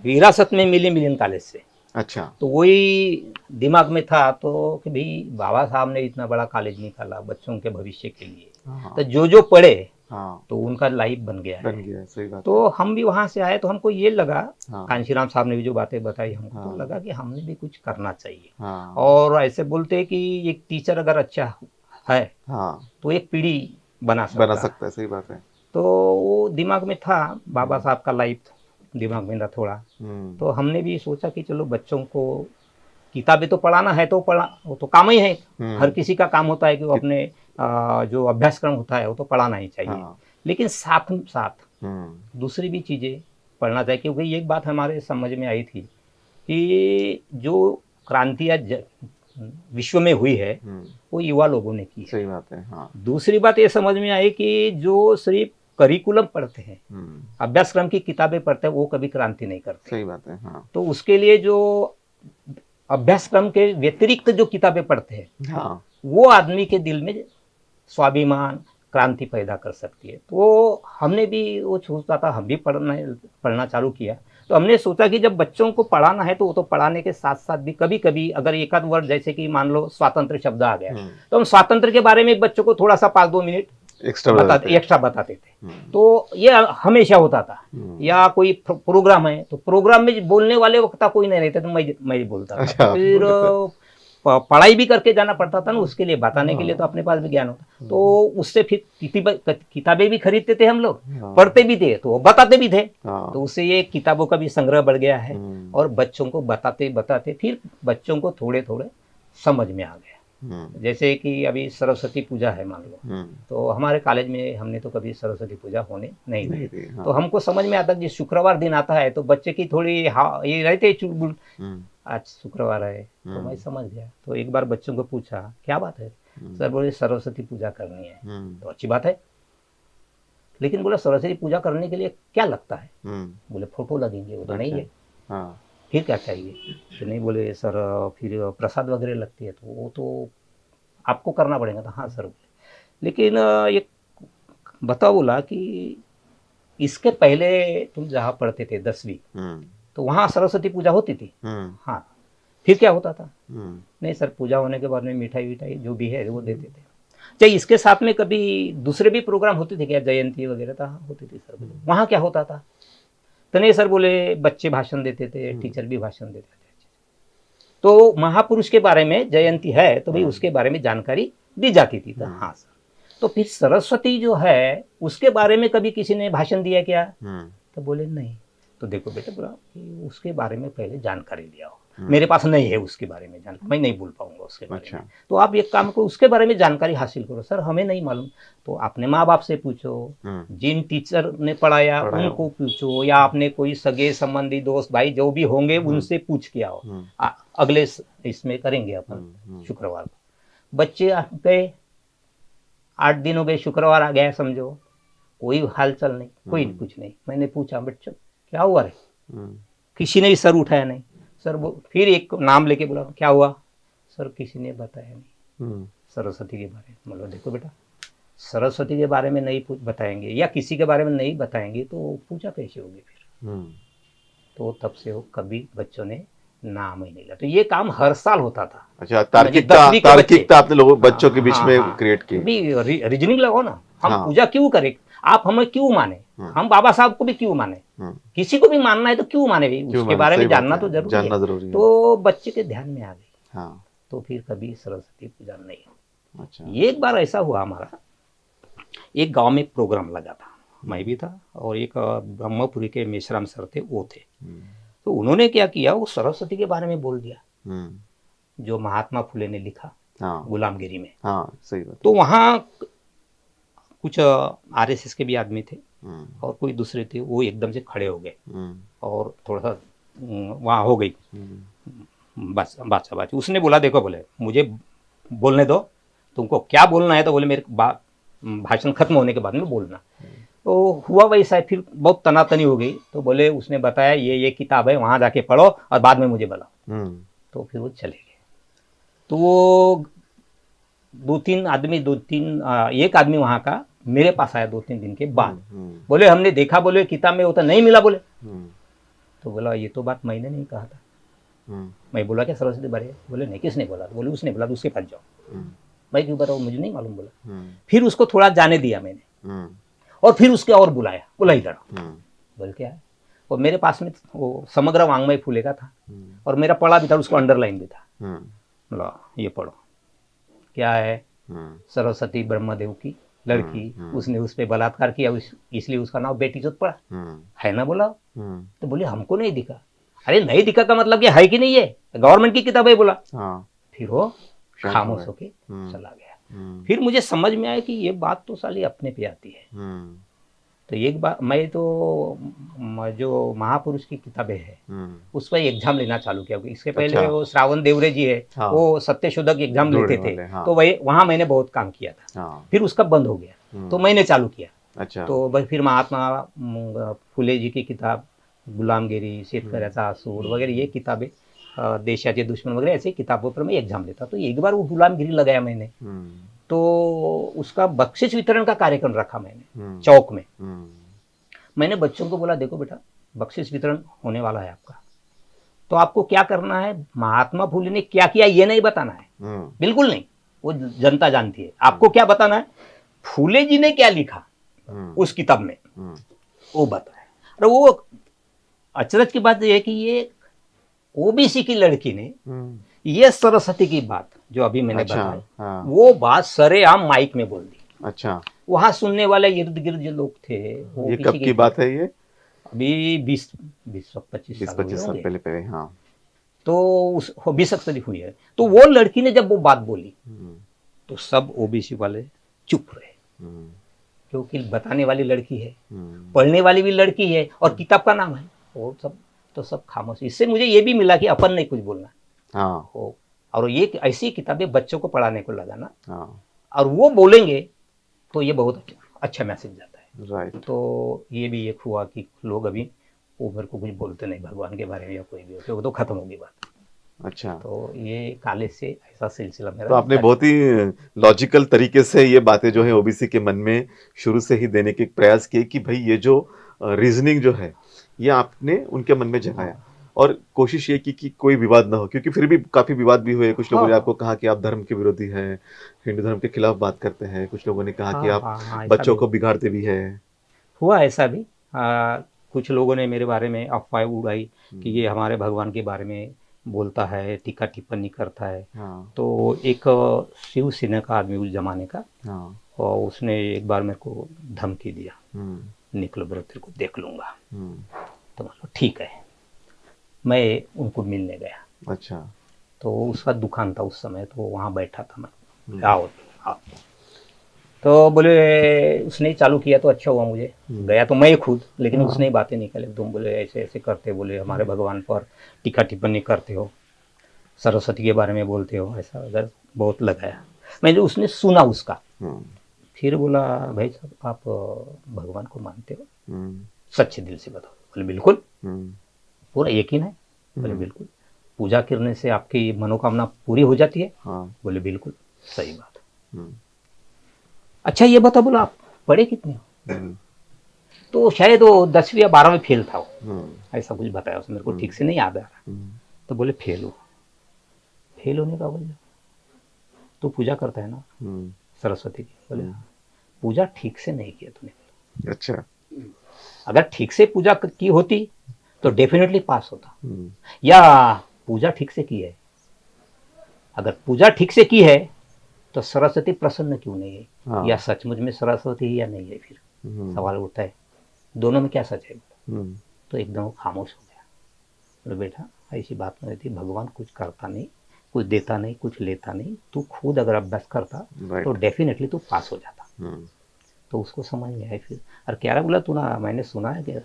S1: विरासत में मिली मिलिंद कॉलेज से।
S2: अच्छा।
S1: तो वही दिमाग में था तो कि भाई बाबा साहब ने इतना बड़ा कॉलेज निकाला बच्चों के भविष्य के लिए, तो जो पढ़े तो उनका लाइफ बन गया है।
S2: सही बात।
S1: तो हम भी वहाँ से आए तो हमको ये लगा, कांशीराम साहब ने भी जो बातें बताई हमको, तो लगा कि हमने भी कुछ करना चाहिए। और ऐसे बोलते हैं कि एक टीचर अगर अच्छा है तो एक पीढ़ी बना सकता
S2: है। सही बात है।
S1: तो वो दिमाग में था, बाबा साहब का लाइफ दिमाग में था थोड़ा। तो हमने भी सोचा कि चलो बच्चों को किताबें तो पढ़ाना है तो पढ़ा, वो तो काम ही है,
S2: हम्म।
S1: हर किसी का काम होता है कि वो अपने जो अभ्यासक्रम होता है वो तो पढ़ाना ही चाहिए,
S2: हाँ।
S1: लेकिन साथ साथ
S2: हम्म।
S1: दूसरी भी चीज़ें पढ़ना चाहिए। क्योंकि एक बात हमारे समझ में आई थी कि जो क्रांति आज विश्व में हुई है वो युवा लोगों ने की है।
S2: सही बात है। हाँ।
S1: दूसरी बात ये समझ में आई कि जो सिर्फ करिकुलम पढ़ते हैं, अभ्यासक्रम की किताबें पढ़ते हैं, वो कभी क्रांति नहीं करते।
S2: सही बात है। हाँ।
S1: तो उसके लिए जो अभ्यासक्रम के व्यतिरिक्त जो किताबें पढ़ते हैं,
S2: हाँ।
S1: वो आदमी के दिल में स्वाभिमान, क्रांति पैदा कर सकती है। तो हमने भी वो सोचा था, हम भी पढ़ना चालू किया। तो हमने सोचा कि जब बच्चों को पढ़ाना है तो वो तो पढ़ाने के साथ साथ भी कभी कभी अगर एक आध वर्ड, जैसे कि मान लो स्वातंत्र्य शब्द आ गया, तो हम स्वातंत्र्य के बारे में बच्चों को थोड़ा सा 5-2 मिनट एक्स्ट्रा बताते थे। तो ये हमेशा होता था। या कोई प्रोग्राम है तो प्रोग्राम में बोलने वाले वक्ता कोई नहीं रहते तो मैं बोलता था।
S2: अच्छा,
S1: फिर पढ़ाई भी करके जाना पड़ता था ना, उसके लिए बताने के लिए तो अपने पास भी ज्ञान होता। तो उससे फिर किताबें भी खरीदते थे हम लोग, पढ़ते भी थे तो बताते भी थे। तो उससे ये किताबों का भी संग्रह बढ़ गया है और बच्चों को बताते बताते फिर बच्चों को थोड़े थोड़े समझ में आ गया। जैसे कि अभी सरस्वती पूजा है मान लो, तो हमारे कॉलेज में हमने तो कभी सरस्वती पूजा होने नहीं दी। तो हमको समझ में आता कि शुक्रवार दिन आता है तो बच्चे की थोड़ी ये रहते चुलबुल, आज शुक्रवार है तो मैं समझ गया। तो एक बार बच्चों को पूछा क्या बात है, सर बोले सरस्वती पूजा करनी है। तो अच्छी बात है, लेकिन बोला सरस्वती पूजा करने के लिए क्या लगता है? बोले फोटो लगेंगे। वो तो नहीं है। फिर क्या चाहिए? तो नहीं, बोले सर फिर प्रसाद वगैरह लगती है तो वो तो आपको करना पड़ेगा। तो हाँ सर बोले, लेकिन ये बताओ, बोला कि इसके पहले तुम जहाँ पढ़ते थे 10वीं, तो वहाँ सरस्वती पूजा होती थी? हाँ। फिर क्या होता था? नहीं सर, पूजा होने के बाद में मिठाई विठाई जो भी है वो देते थे। चाहिए इसके साथ में कभी दूसरे भी प्रोग्राम होते थे क्या, जयंती वगैरह? था, होती थी सर। बोले वहाँ क्या होता था? तो नहीं सर बोले, बच्चे भाषण देते थे, टीचर भी भाषण देते थे। तो महापुरुष के बारे में जयंती है तो भाई उसके बारे में जानकारी दी जाती थी। तो हाँ सर। तो फिर सरस्वती जो है उसके बारे में कभी किसी ने भाषण दिया क्या? तो बोले नहीं। तो देखो बेटा, बोला कि उसके बारे में पहले जानकारी लिया हो। मेरे पास नहीं है उसके बारे में जानकारी, मैं नहीं बोल पाऊंगा उसके बारे में। तो आप एक काम करो, उसके बारे में जानकारी हासिल करो। सर हमें नहीं मालूम। तो अपने माँ बाप से पूछो, जिन टीचर ने पढ़ाया उनको पूछो, या आपने कोई सगे संबंधी दोस्त भाई जो भी होंगे उनसे पूछ के आओ। अगले इसमें करेंगे अपन शुक्रवार को। बच्चे गए, 8 दिन हो गए, शुक्रवार आ गया समझो, कोई हालचाल नहीं, कोई कुछ नहीं। मैंने पूछा बच्चों क्या हुआ रे? किसी ने भी सर उठाया नहीं। सर वो फिर एक नाम लेके बोला क्या हुआ? सर किसी ने बताया नहीं सरस्वती के बारे में। मतलब देखो बेटा, सरस्वती के बारे में नहीं बताएंगे या किसी के बारे में नहीं बताएंगे तो पूजा कैसे होगी फिर? तो तब से वो कभी बच्चों ने नाम ही नहीं लिया। तो ये काम हर साल होता था।
S2: अच्छा, तार्किकता आपने लोगों बच्चों के बीच में क्रिएट की।
S1: रीजनिंग लगाओ ना, हम पूजा क्यों करें, आप हमें क्यों माने, हम बाबा साहब को भी क्यों माने, किसी को भी मानना है तो क्यों माने भाई, उसके बारे में जानना तो जरूरी है। तो बच्चे के ध्यान में आ गई। तो फिर कभी सरस्वती पूजा नहीं। अच्छा। एक बार ऐसा हुआ, हमारा एक गांव में प्रोग्राम लगा था, मैं भी था और एक ब्रह्मपुरी के मेश्राम सर थे, वो थे। तो उन्होंने क्या किया, वो सरस्वती के बारे में बोल दिया जो महात्मा फुले ने लिखा गुलामगिरी में।
S2: सही बात।
S1: तो वहाँ कुछ आरएसएस के भी आदमी थे और कोई दूसरे थे, वो एकदम से खड़े हो गए और थोड़ा सा वहाँ हो गई बात। उसने बोला देखो, बोले मुझे बोलने दो, तुमको क्या बोलना है तो बोले मेरे भाषण खत्म होने के बाद में बोलना। तो हुआ वैसा है, फिर बहुत तनातनी हो गई। तो बोले, उसने बताया ये किताब है, वहाँ जाके पढ़ो और बाद में मुझे बुलाओ। तो फिर वो चले गए। तो वो एक आदमी वहाँ का मेरे पास आया 2-3 दिन के बाद। बोले हमने देखा, बोले किताब में होता नहीं मिला। बोले तो बोला ये तो बात मैंने नहीं कहा था। मैं बोला क्या सरस्वती बारे? बोले नहीं, किसने बोला? बोले उसने बोला, तो उसके पास जाओ। मैं क्यों बताऊँ, मुझे नहीं मालूम। बोला फिर उसको थोड़ा जाने दिया मैंने और फिर उसके और बुलाया, बोला इधर। बोल क्या है? और मेरे पास में वो समग्र वांग्मय फुले का था और मेरा पढ़ा भी था, उसको अंडरलाइन भी था। बोला ये पढ़ो, क्या है? सरस्वती ब्रह्मदेव की लड़की, उसने उस पर बलात्कार किया, इसलिए उसका नाम बेटी चौथ पड़ा है ना। बोला तो बोले हमको नहीं दिखा। अरे नहीं दिखा का मतलब ये है कि नहीं, ये गवर्नमेंट की किताब है बोला।
S2: हाँ।
S1: फिर वो
S2: शांत हो
S1: खामोश
S2: गए।
S1: होके
S2: हम्म।
S1: चला गया।
S2: हम्म।
S1: फिर मुझे समझ में आया कि ये बात तो साली अपने पे आती है।
S2: हम्म।
S1: तो एक बार मैं तो जो महापुरुष की किताबें हैं
S2: हम्म।
S1: उस पर एग्जाम लेना चालू किया, क्योंकि इसके पहले
S2: अच्छा।
S1: वो श्रावण देवरे जी है,
S2: हाँ।
S1: वो सत्यशोधक एग्जाम
S2: जोड़े
S1: लेते थे,
S2: वाले, हाँ।
S1: तो वही वहाँ मैंने बहुत काम किया था।
S2: हाँ।
S1: फिर उसका बंद हो गया, तो
S2: हम्म।
S1: मैंने चालू किया।
S2: अच्छा।
S1: तो बस फिर महात्मा फुले जी की किताब गुलामगिरी, शेतकऱ्याचा असूड वगैरह ये किताबें, देशाचे दुश्मन वगैरह ऐसी किताबों पर मैं एग्जाम लेता। तो एक बार वो गुलामगिरी लगाया मैंने,
S2: हम्म।
S1: तो उसका बख्शिश वितरण का कार्यक्रम रखा मैंने
S2: हम्म।
S1: चौक में।
S2: हम्म।
S1: मैंने बच्चों को बोला, देखो बेटा बख्शिश वितरण होने वाला है आपका, तो आपको क्या करना है, महात्मा फुले ने क्या किया ये नहीं बताना है,
S2: हम्म।
S1: बिल्कुल नहीं, वो जनता जानती है। आपको क्या बताना है, फुले जी ने क्या लिखा
S2: हम्म।
S1: उस किताब में,
S2: हम्म।
S1: वो बताए। और वो अचरज की बात यह है कि ये ओबीसी की लड़की ने
S2: हम्म।
S1: ये सरस्वती की बात जो अभी मैंने
S2: अच्छा।
S1: बताई,
S2: हाँ।
S1: वो बात सरेआम माइक में बोल दी।
S2: अच्छा,
S1: वहां सुनने वाले इर्द गिर्द जो लोग थे वो
S2: ये
S1: ओबीसी
S2: कब
S1: के
S2: की
S1: थे।
S2: बात है ये?
S1: अभी 20-25 साल हुए
S2: 20-25 साल
S1: होंगे।
S2: पहले पहले, हाँ।
S1: तो उस 20 हुई है। तो वो लड़की ने जब वो बात बोली
S2: हम्म।
S1: तो सब ओबीसी वाले चुप रहे,
S2: हम्म।
S1: क्योंकि बताने वाली लड़की है,
S2: हम्म।
S1: पढ़ने वाली भी लड़की है, और किताब का नाम है, वो सब तो सब खामोश। इससे मुझे ये भी मिला कि अपन नहीं कुछ बोलना
S2: हाँ।
S1: हो, और ये ऐसी किताबें बच्चों को पढ़ाने को लगाना,
S2: हाँ।
S1: और वो बोलेंगे तो ये बहुत अच्छा मैसेज जाता है।
S2: राइट।
S1: तो ये भी एक हुआ कि लोग अभी वो मेरे को कुछ बोलते नहीं भगवान के बारे में या कोई भी हो, वो तो खत्म होगी बात।
S2: अच्छा,
S1: तो ये काले से ऐसा सिलसिला मेरा
S2: तो आपने
S1: जारी
S2: बहुत ही लॉजिकल तरीके से ये बातें जो है ओबीसी के मन में शुरू से ही देने के प्रयास किए कि भाई ये जो रीजनिंग जो है ये आपने उनके मन में जगाया, और कोशिश ये की कि कोई विवाद ना हो, क्योंकि फिर भी काफी विवाद भी हुए। कुछ लोगों ने
S1: हाँ
S2: आपको कहा कि आप धर्म के विरोधी हैं, हिंदू धर्म के खिलाफ बात करते हैं, कुछ लोगों ने कहा कि
S1: हाँ
S2: आप
S1: हाँ हाँ, ऐसा
S2: बच्चों
S1: भी
S2: को बिगाड़ते भी है।
S1: हुआ ऐसा भी। कुछ लोगों ने मेरे बारे में अफवाह उड़ाई कि ये हमारे भगवान के बारे में बोलता है, टीका टिप्पणी करता है।
S2: हाँ।
S1: तो एक शिवसेना का आदमी उस जमाने का,
S2: हाँ।
S1: और उसने एक बार मेरे को धमकी दिया,
S2: हम्म।
S1: निकलो ब्रो तेरे को देख लूंगा।
S2: हम्म।
S1: तो मैं बोला, ठीक है। मैं उनको मिलने गया,
S2: अच्छा।
S1: तो उसका दुकान था उस समय, तो वहाँ बैठा था मैं।
S2: हम्म।
S1: आओ आओ। तो बोले, उसने चालू किया तो अच्छा हुआ, मुझे गया तो मैं खुद, लेकिन
S2: हाँ।
S1: उसने ही बातें निकाले। तुम बोले ऐसे ऐसे करते, बोले हमारे भगवान पर टीका टिप्पणी करते हो, सरस्वती के बारे में बोलते हो, ऐसा अगर बहुत लगाया। मैंने उसने सुना उसका,
S2: हम्म।
S1: फिर बोला, भाई साहब आप भगवान को मानते हो,
S2: हम्म।
S1: सच्चे दिल से बताओ। बोले बिल्कुल।
S2: हम्म।
S1: पूरा यकीन है? बोले बिल्कुल। पूजा करने से आपकी मनोकामना पूरी हो जाती है?
S2: हाँ।
S1: बोले बिल्कुल सही बात।
S2: हम्म।
S1: अच्छा ये बता, बोला आप पढ़े कितने हो?
S2: हम्म।
S1: तो शायद वो 10वीं या 12वीं फेल था वो,
S2: हम्म।
S1: ऐसा कुछ बताया उसने, मेरे को ठीक से नहीं याद आ रहा।
S2: हम्म।
S1: तो बोले फेल हो। फेल होने का बोले, तो पूजा करता है ना
S2: हम्म।
S1: सरस्वती की? बोले हाँ। पूजा ठीक से नहीं किया तूने।
S2: अच्छा।
S1: अगर ठीक से पूजा की होती तो डेफिनेटली पास होता,
S2: हम्म।
S1: या पूजा ठीक से की है? अगर पूजा ठीक से की है तो सरस्वती प्रसन्न क्यों नहीं है?
S2: हाँ।
S1: या सचमुच में सरस्वती है या नहीं है? फिर सवाल उठता है, दोनों में क्या सच है?
S2: हम्म।
S1: तो एकदम खामोश हो गया। बोले बेटा ऐसी बात नहीं होती, भगवान कुछ करता नहीं, कुछ देता नहीं, कुछ लेता नहीं, तू खुद अगर अभ्यास करता
S2: Right.
S1: तो डेफिनेटली तू पास हो जाता।
S2: हम्म।
S1: तो उसको समझ में आया फिर। और कह रहा, बोला तू ना, मैंने सुना है कि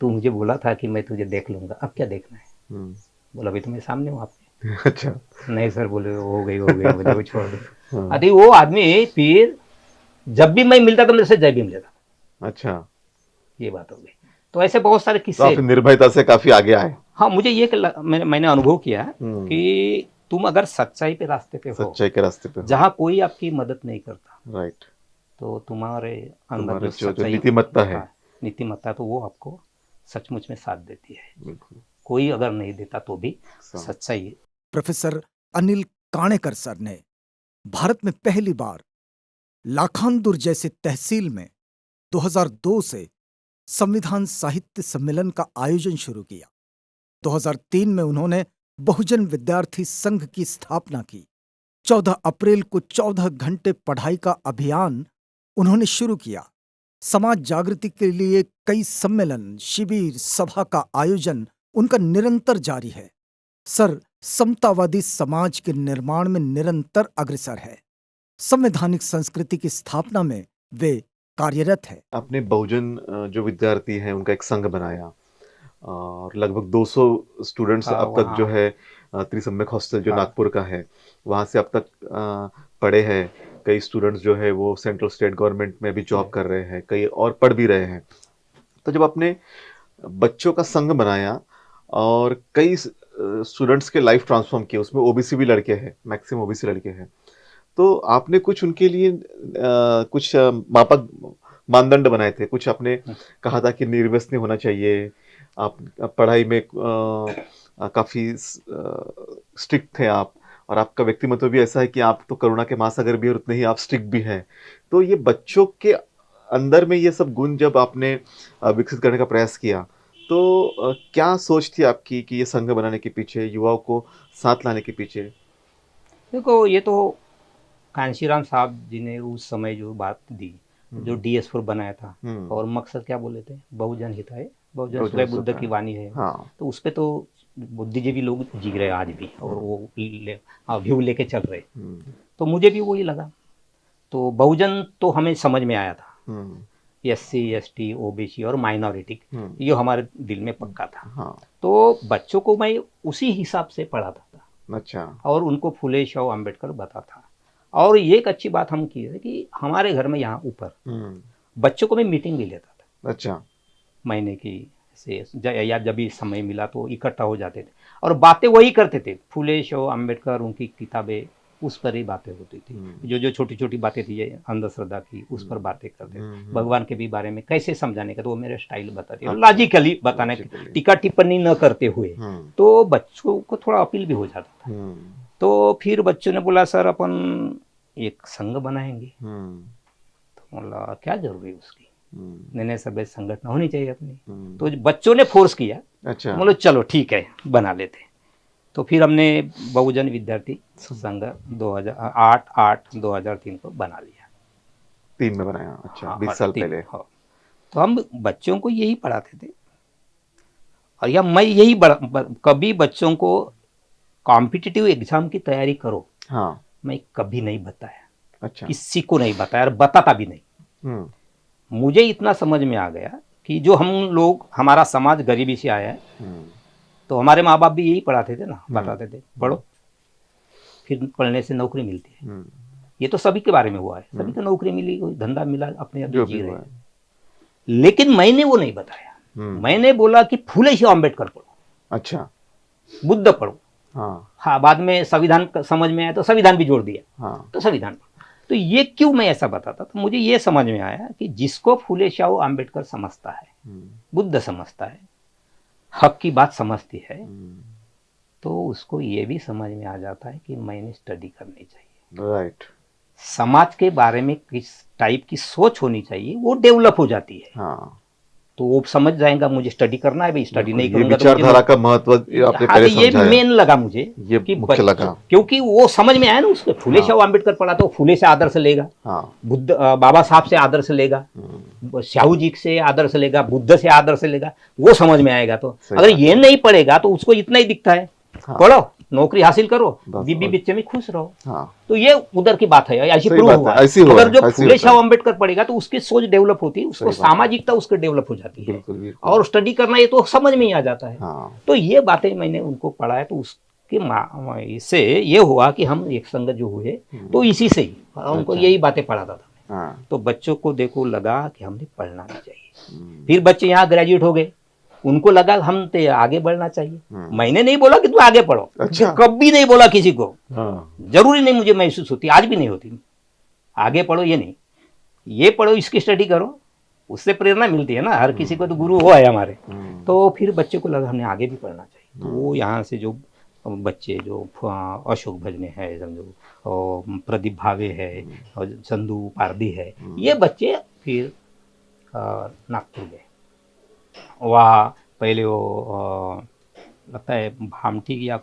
S1: तू मुझे बोला था कि मैं तुझे देख लूंगा, अब क्या देखना है?
S2: हम्म।
S1: बोला अभी तो मैं सामने हूँ आपके।
S2: अच्छा।
S1: नहीं सर, बोले हो गई मुझे वो छोड़ दो।
S2: हाँ।
S1: अरे वो आदमी फिर जब भी मैं मिलता तो मेरे से जय भीम लेता।
S2: अच्छा,
S1: ये बात हो गई। तो ऐसे बहुत सारे
S2: तो
S1: किस्से।
S2: आप निर्भयता से काफी आगे आए।
S1: हाँ, मुझे ये मैंने अनुभव किया
S2: हम्म।
S1: कि तुम अगर सच्चाई पे रास्ते पे हो,
S2: सच्चाई के रास्ते पे हो।
S1: जहाँ कोई आपकी मदद नहीं करता,
S2: राइट।
S1: तो तुम्हारे अंदर
S2: तुम्हारे
S1: जो
S2: जो
S1: सच्चाई,
S2: नीतिमत्ता है।
S1: हाँ, नीतिमत्ता, तो वो आपको सचमुच में साथ देती है।
S2: बिल्कुल।
S1: कोई अगर नहीं देता तो भी
S2: सा-
S1: सच्चाई।
S3: प्रोफेसर अनिल काणेकर सर ने भारत में पहली बार लाखांदुर जैसे तहसील में 2002 से संविधान साहित्य सम्मेलन का आयोजन शुरू किया। 2003 में उन्होंने बहुजन विद्यार्थी संघ की स्थापना की। 14 अप्रैल को 14 घंटे पढ़ाई का अभियान उन्होंने शुरू किया। समाज जागृति के लिए कई सम्मेलन, शिविर, सभा का आयोजन उनका निरंतर जारी है। सर समतावादी समाज के निर्माण में निरंतर अग्रसर है। संवैधानिक संस्कृति की स्थापना में वे कार्यरत है।
S2: आपने बहुजन जो विद्यार्थी हैं उनका एक संघ बनाया और लगभग 200 स्टूडेंट्स
S1: हाँ,
S2: अब तक जो
S1: वहाँ
S2: है त्रिसम्यक हॉस्टल जो
S1: हाँ।
S2: नागपुर का है वहाँ से अब तक पढ़े हैं। कई स्टूडेंट्स जो है वो सेंट्रल स्टेट गवर्नमेंट में भी जॉब कर रहे हैं, कई और पढ़ भी रहे हैं। तो जब आपने बच्चों का संघ बनाया और कई स्टूडेंट्स के लाइफ ट्रांसफॉर्म किए, उसमें ओबीसी भी लड़के हैं, मैक्सिमम ओबीसी लड़के हैं, तो आपने कुछ उनके लिए कुछ मापक मानदंड बनाए थे, कुछ आपने कहा था कि निर्व्यसनी होना चाहिए, आप पढ़ाई में काफ़ी स्ट्रिक्ट थे आप, और आपका व्यक्तिमत्व भी ऐसा है कि आप तो करुणा के महासागर भी और उतने ही आप स्ट्रिक्ट भी हैं। तो ये बच्चों के अंदर में ये सब गुण जब आपने विकसित करने का प्रयास किया, तो क्या सोच थी आपकी कि ये संघ बनाने के पीछे, युवाओं को साथ लाने के पीछे?
S1: देखो, ये तो कांशीराम साहब जी ने उस समय जो बात दी, जो DS4 बनाया था, और मकसद क्या बोले थे, बहुजन हिताय बहुजन सुखाय बुद्ध की वाणी है।
S2: हाँ।
S1: तो उस पे तो बुद्धिजीवी लोग जी रहे आज भी, और वो व्यू लेके चल रहे। तो मुझे भी वही लगा। तो बहुजन तो हमें समझ में आया था, SC ST OBC और माइनॉरिटी, ये हमारे दिल में पक्का था।
S2: हाँ।
S1: तो बच्चों को मैं उसी हिसाब से पढ़ाता था।
S2: अच्छा।
S1: और उनको फुले शाह अम्बेडकर बताता था। और ये एक अच्छी बात हम की है कि हमारे घर में यहाँ ऊपर बच्चों को मैं मीटिंग भी लेता था।
S2: अच्छा।
S1: महीने की से या जब भी समय मिला तो इकट्ठा हो जाते थे और बातें वही करते थे, फुले शाह अम्बेडकर, उनकी किताबें, उस पर ही बातें होती थी। जो जो छोटी छोटी बातें थी, अंधश्रद्धा की, उस पर बातें करते थे। भगवान के भी बारे में कैसे समझाने का, तो वो मेरा स्टाइल बताते हैं, लॉजिकली बताने, टीका टिप्पणी न करते हुए। तो बच्चों को थोड़ा अपील भी हो जाता था। तो फिर बच्चों ने बोला, सर अपन एक संघ बनाएंगे। तो बोला क्या जरूरी है उसकी, नए सभ्य संगठन होनी चाहिए अपनी। तो बच्चों ने फोर्स किया।
S2: अच्छा।
S1: बोलो चलो ठीक है, बना लेते। तो फिर हमने बहुजन विद्यार्थी संघ 2008-2003 को बना लिया।
S2: 3 में बनाया। अच्छा।
S1: हाँ,
S2: 20 साल पहले।
S1: हाँ। तो हम बच्चों को यही पढ़ाते थे, और या मैं यही कभी बच्चों को कॉम्पिटिटिव एग्जाम की तैयारी करो,
S2: हाँ।
S1: मैं कभी नहीं बताया।
S2: अच्छा।
S1: किसी को नहीं बताया और बताता भी नहीं। मुझे इतना समझ में आ गया कि जो हम लोग, हमारा समाज गरीबी से आया है, तो हमारे माँ बाप भी यही पढ़ाते थे ना, बताते थे पढ़ो, फिर पढ़ने से नौकरी मिलती है। ये तो सभी के बारे में हुआ है, सभी को नौकरी मिली, कोई धंधा मिला, अपने आप जी रहे हैं। लेकिन मैंने वो नहीं बताया। मैंने बोला कि फुले शाह अम्बेडकर पढ़ो। अच्छा। बुद्ध पढ़ो। हाँ, बाद में संविधान समझ में आया तो संविधान भी जोड़ दिया। तो संविधान। तो ये क्यों मैं ऐसा बताता, तो मुझे ये समझ में आया कि जिसको फुले शाह अम्बेडकर समझता है, बुद्ध समझता है, हक की बात समझती है, तो उसको ये भी समझ में आ जाता है कि मैंने स्टडी करनी चाहिए। राइट। समाज के बारे में किस टाइप की सोच होनी चाहिए, वो डेवलप हो जाती है। हाँ। तो वो समझ जाएगा मुझे स्टडी करना है, भाई स्टडी नहीं करूंगा तो
S2: विचारधारा का महत्व आपने पहले समझाया।
S1: ये मेन लगा मुझे,
S2: ये
S1: कि
S2: मुख्य लगा,
S1: क्योंकि वो समझ में आया ना उसको। फुले शाह अम्बेडकर पढ़ा तो फुले से आदर्श लेगा, बुद्ध बाबा साहब से आदर्श लेगा, शाहू जी से आदर्श लेगा, बुद्ध से आदर्श लेगा, वो समझ में आएगा। तो अगर ये नहीं पढ़ेगा तो उसको इतना ही दिखता है, पढ़ो, नौकरी हासिल करो, बीबी बच्चे में खुश रहो। हाँ। तो ये उधर की बात है, ऐसी प्रूव हुआ। अगर जो फुले शाह अम्बेडकर पढ़ेगा तो उसकी सोच डेवलप होती है, उसको सामाजिकता उसकी डेवलप हो जाती है, और स्टडी करना ये तो समझ में ही आ जाता है। हाँ। तो ये बातें मैंने उनको पढ़ाया, तो उसके इससे ये हुआ कि हम एक संघ जो हुए, तो इसी से ही उनको यही बातें पढ़ाता था। हाँ। तो बच्चों को देखो लगा कि हमने पढ़ना भी चाहिए। फिर बच्चे यहाँ ग्रेजुएट हो गए, उनको लगा हम तो आगे बढ़ना चाहिए। मैंने नहीं बोला कि तू आगे पढ़ो। अच्छा। कभी नहीं बोला किसी को। हाँ। जरूरी नहीं मुझे महसूस होती, आज भी नहीं होती, आगे पढ़ो ये नहीं, ये पढ़ो, इसकी स्टडी करो, उससे प्रेरणा मिलती है ना। हर किसी को तो गुरु वो है हमारे। तो फिर बच्चे को लगा हमने आगे भी पढ़ना चाहिए। तो वो यहाँ से जो बच्चे, जो अशोक भजने है, समझो, और प्रदीप भावे है, और चंदू पारदी है, ये बच्चे फिर नागपुर गए। वहाँ पहले वो लगता है भामटी या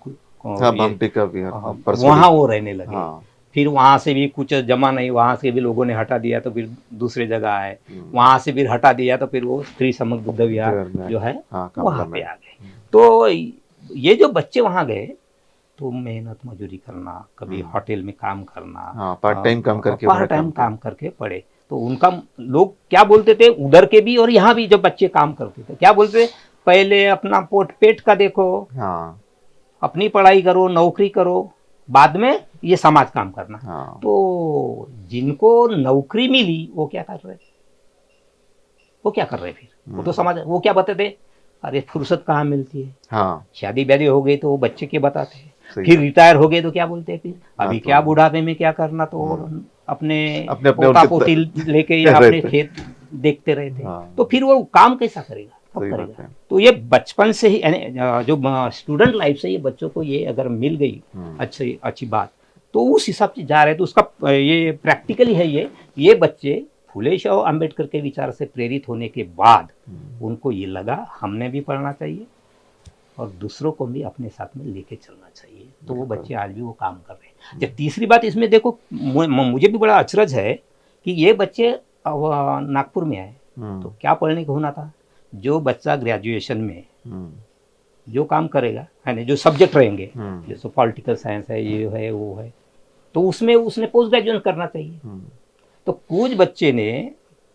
S2: भामटी का भी
S1: वहाँ वो रहने लगे। हाँ। फिर वहाँ से भी कुछ जमा नहीं, वहाँ से भी लोगों ने हटा दिया, तो फिर दूसरे जगह आए, वहाँ से फिर हटा दिया, तो फिर वो त्रिसम्यक बुद्ध विहार जो है वहाँ पे आ गए। तो ये जो बच्चे वहाँ गए तो मेहनत मजूरी करना, कभी होटल में काम करना,
S2: हाँ, पार्ट टाइम काम करके
S1: पार्ट
S2: उन्होंने
S1: टाइम
S2: किया।
S1: काम करके पढ़े। तो उनका लोग क्या बोलते थे, उधर के भी और यहाँ भी जब बच्चे काम करते थे क्या बोलते थे, पहले अपना पेट का देखो,
S2: हाँ
S1: अपनी पढ़ाई करो, नौकरी करो, बाद में ये समाज काम करना।
S2: हाँ
S1: तो जिनको नौकरी मिली वो क्या कर रहे, वो क्या कर रहे फिर, वो तो समाज, वो क्या बताते, अरे फुर्सत कहाँ मिलती है,
S2: हाँ,
S1: शादी ब्यादी हो गई तो वो बच्चे के बताते हैं,
S2: सही
S1: फिर
S2: बात।
S1: रिटायर हो गए तो क्या बोलते हैं फिर,
S2: हाँ,
S1: अभी
S2: तो
S1: क्या बुढ़ापे में क्या करना, तो अपने
S2: अपने अपने
S1: पोता
S2: उनके
S1: पोती लेके या अपने
S2: रहते।
S1: खेत देखते रहते।
S2: हाँ,
S1: तो फिर वो काम कैसा करेगा, कब
S2: सही बात
S1: करेगा।
S2: है।
S1: तो ये बचपन से ही यानी जो स्टूडेंट लाइफ से ये बच्चों को ये अगर मिल गई अच्छी अच्छी बात, तो उस हिसाब से जा रहे हैं। तो उसका ये प्रैक्टिकली है, ये बच्चे फुले शाह अम्बेडकर के विचार से प्रेरित होने के बाद उनको ये लगा हमने भी पढ़ना चाहिए और दूसरों को भी अपने साथ में लेके चलना चाहिए। तो वो बच्चे आज भी वो काम कर रहे हैं। जब तीसरी बात इसमें देखो, मुझे भी बड़ा अचरज है कि ये बच्चे नागपुर में आए तो क्या पढ़ने को होना था, जो बच्चा ग्रेजुएशन में जो काम करेगा है जो सब्जेक्ट रहेंगे, जैसे पॉलिटिकल साइंस है, ये है वो है, तो उसमें उसने पोस्ट ग्रेजुएशन करना चाहिए। तो कुछ बच्चे ने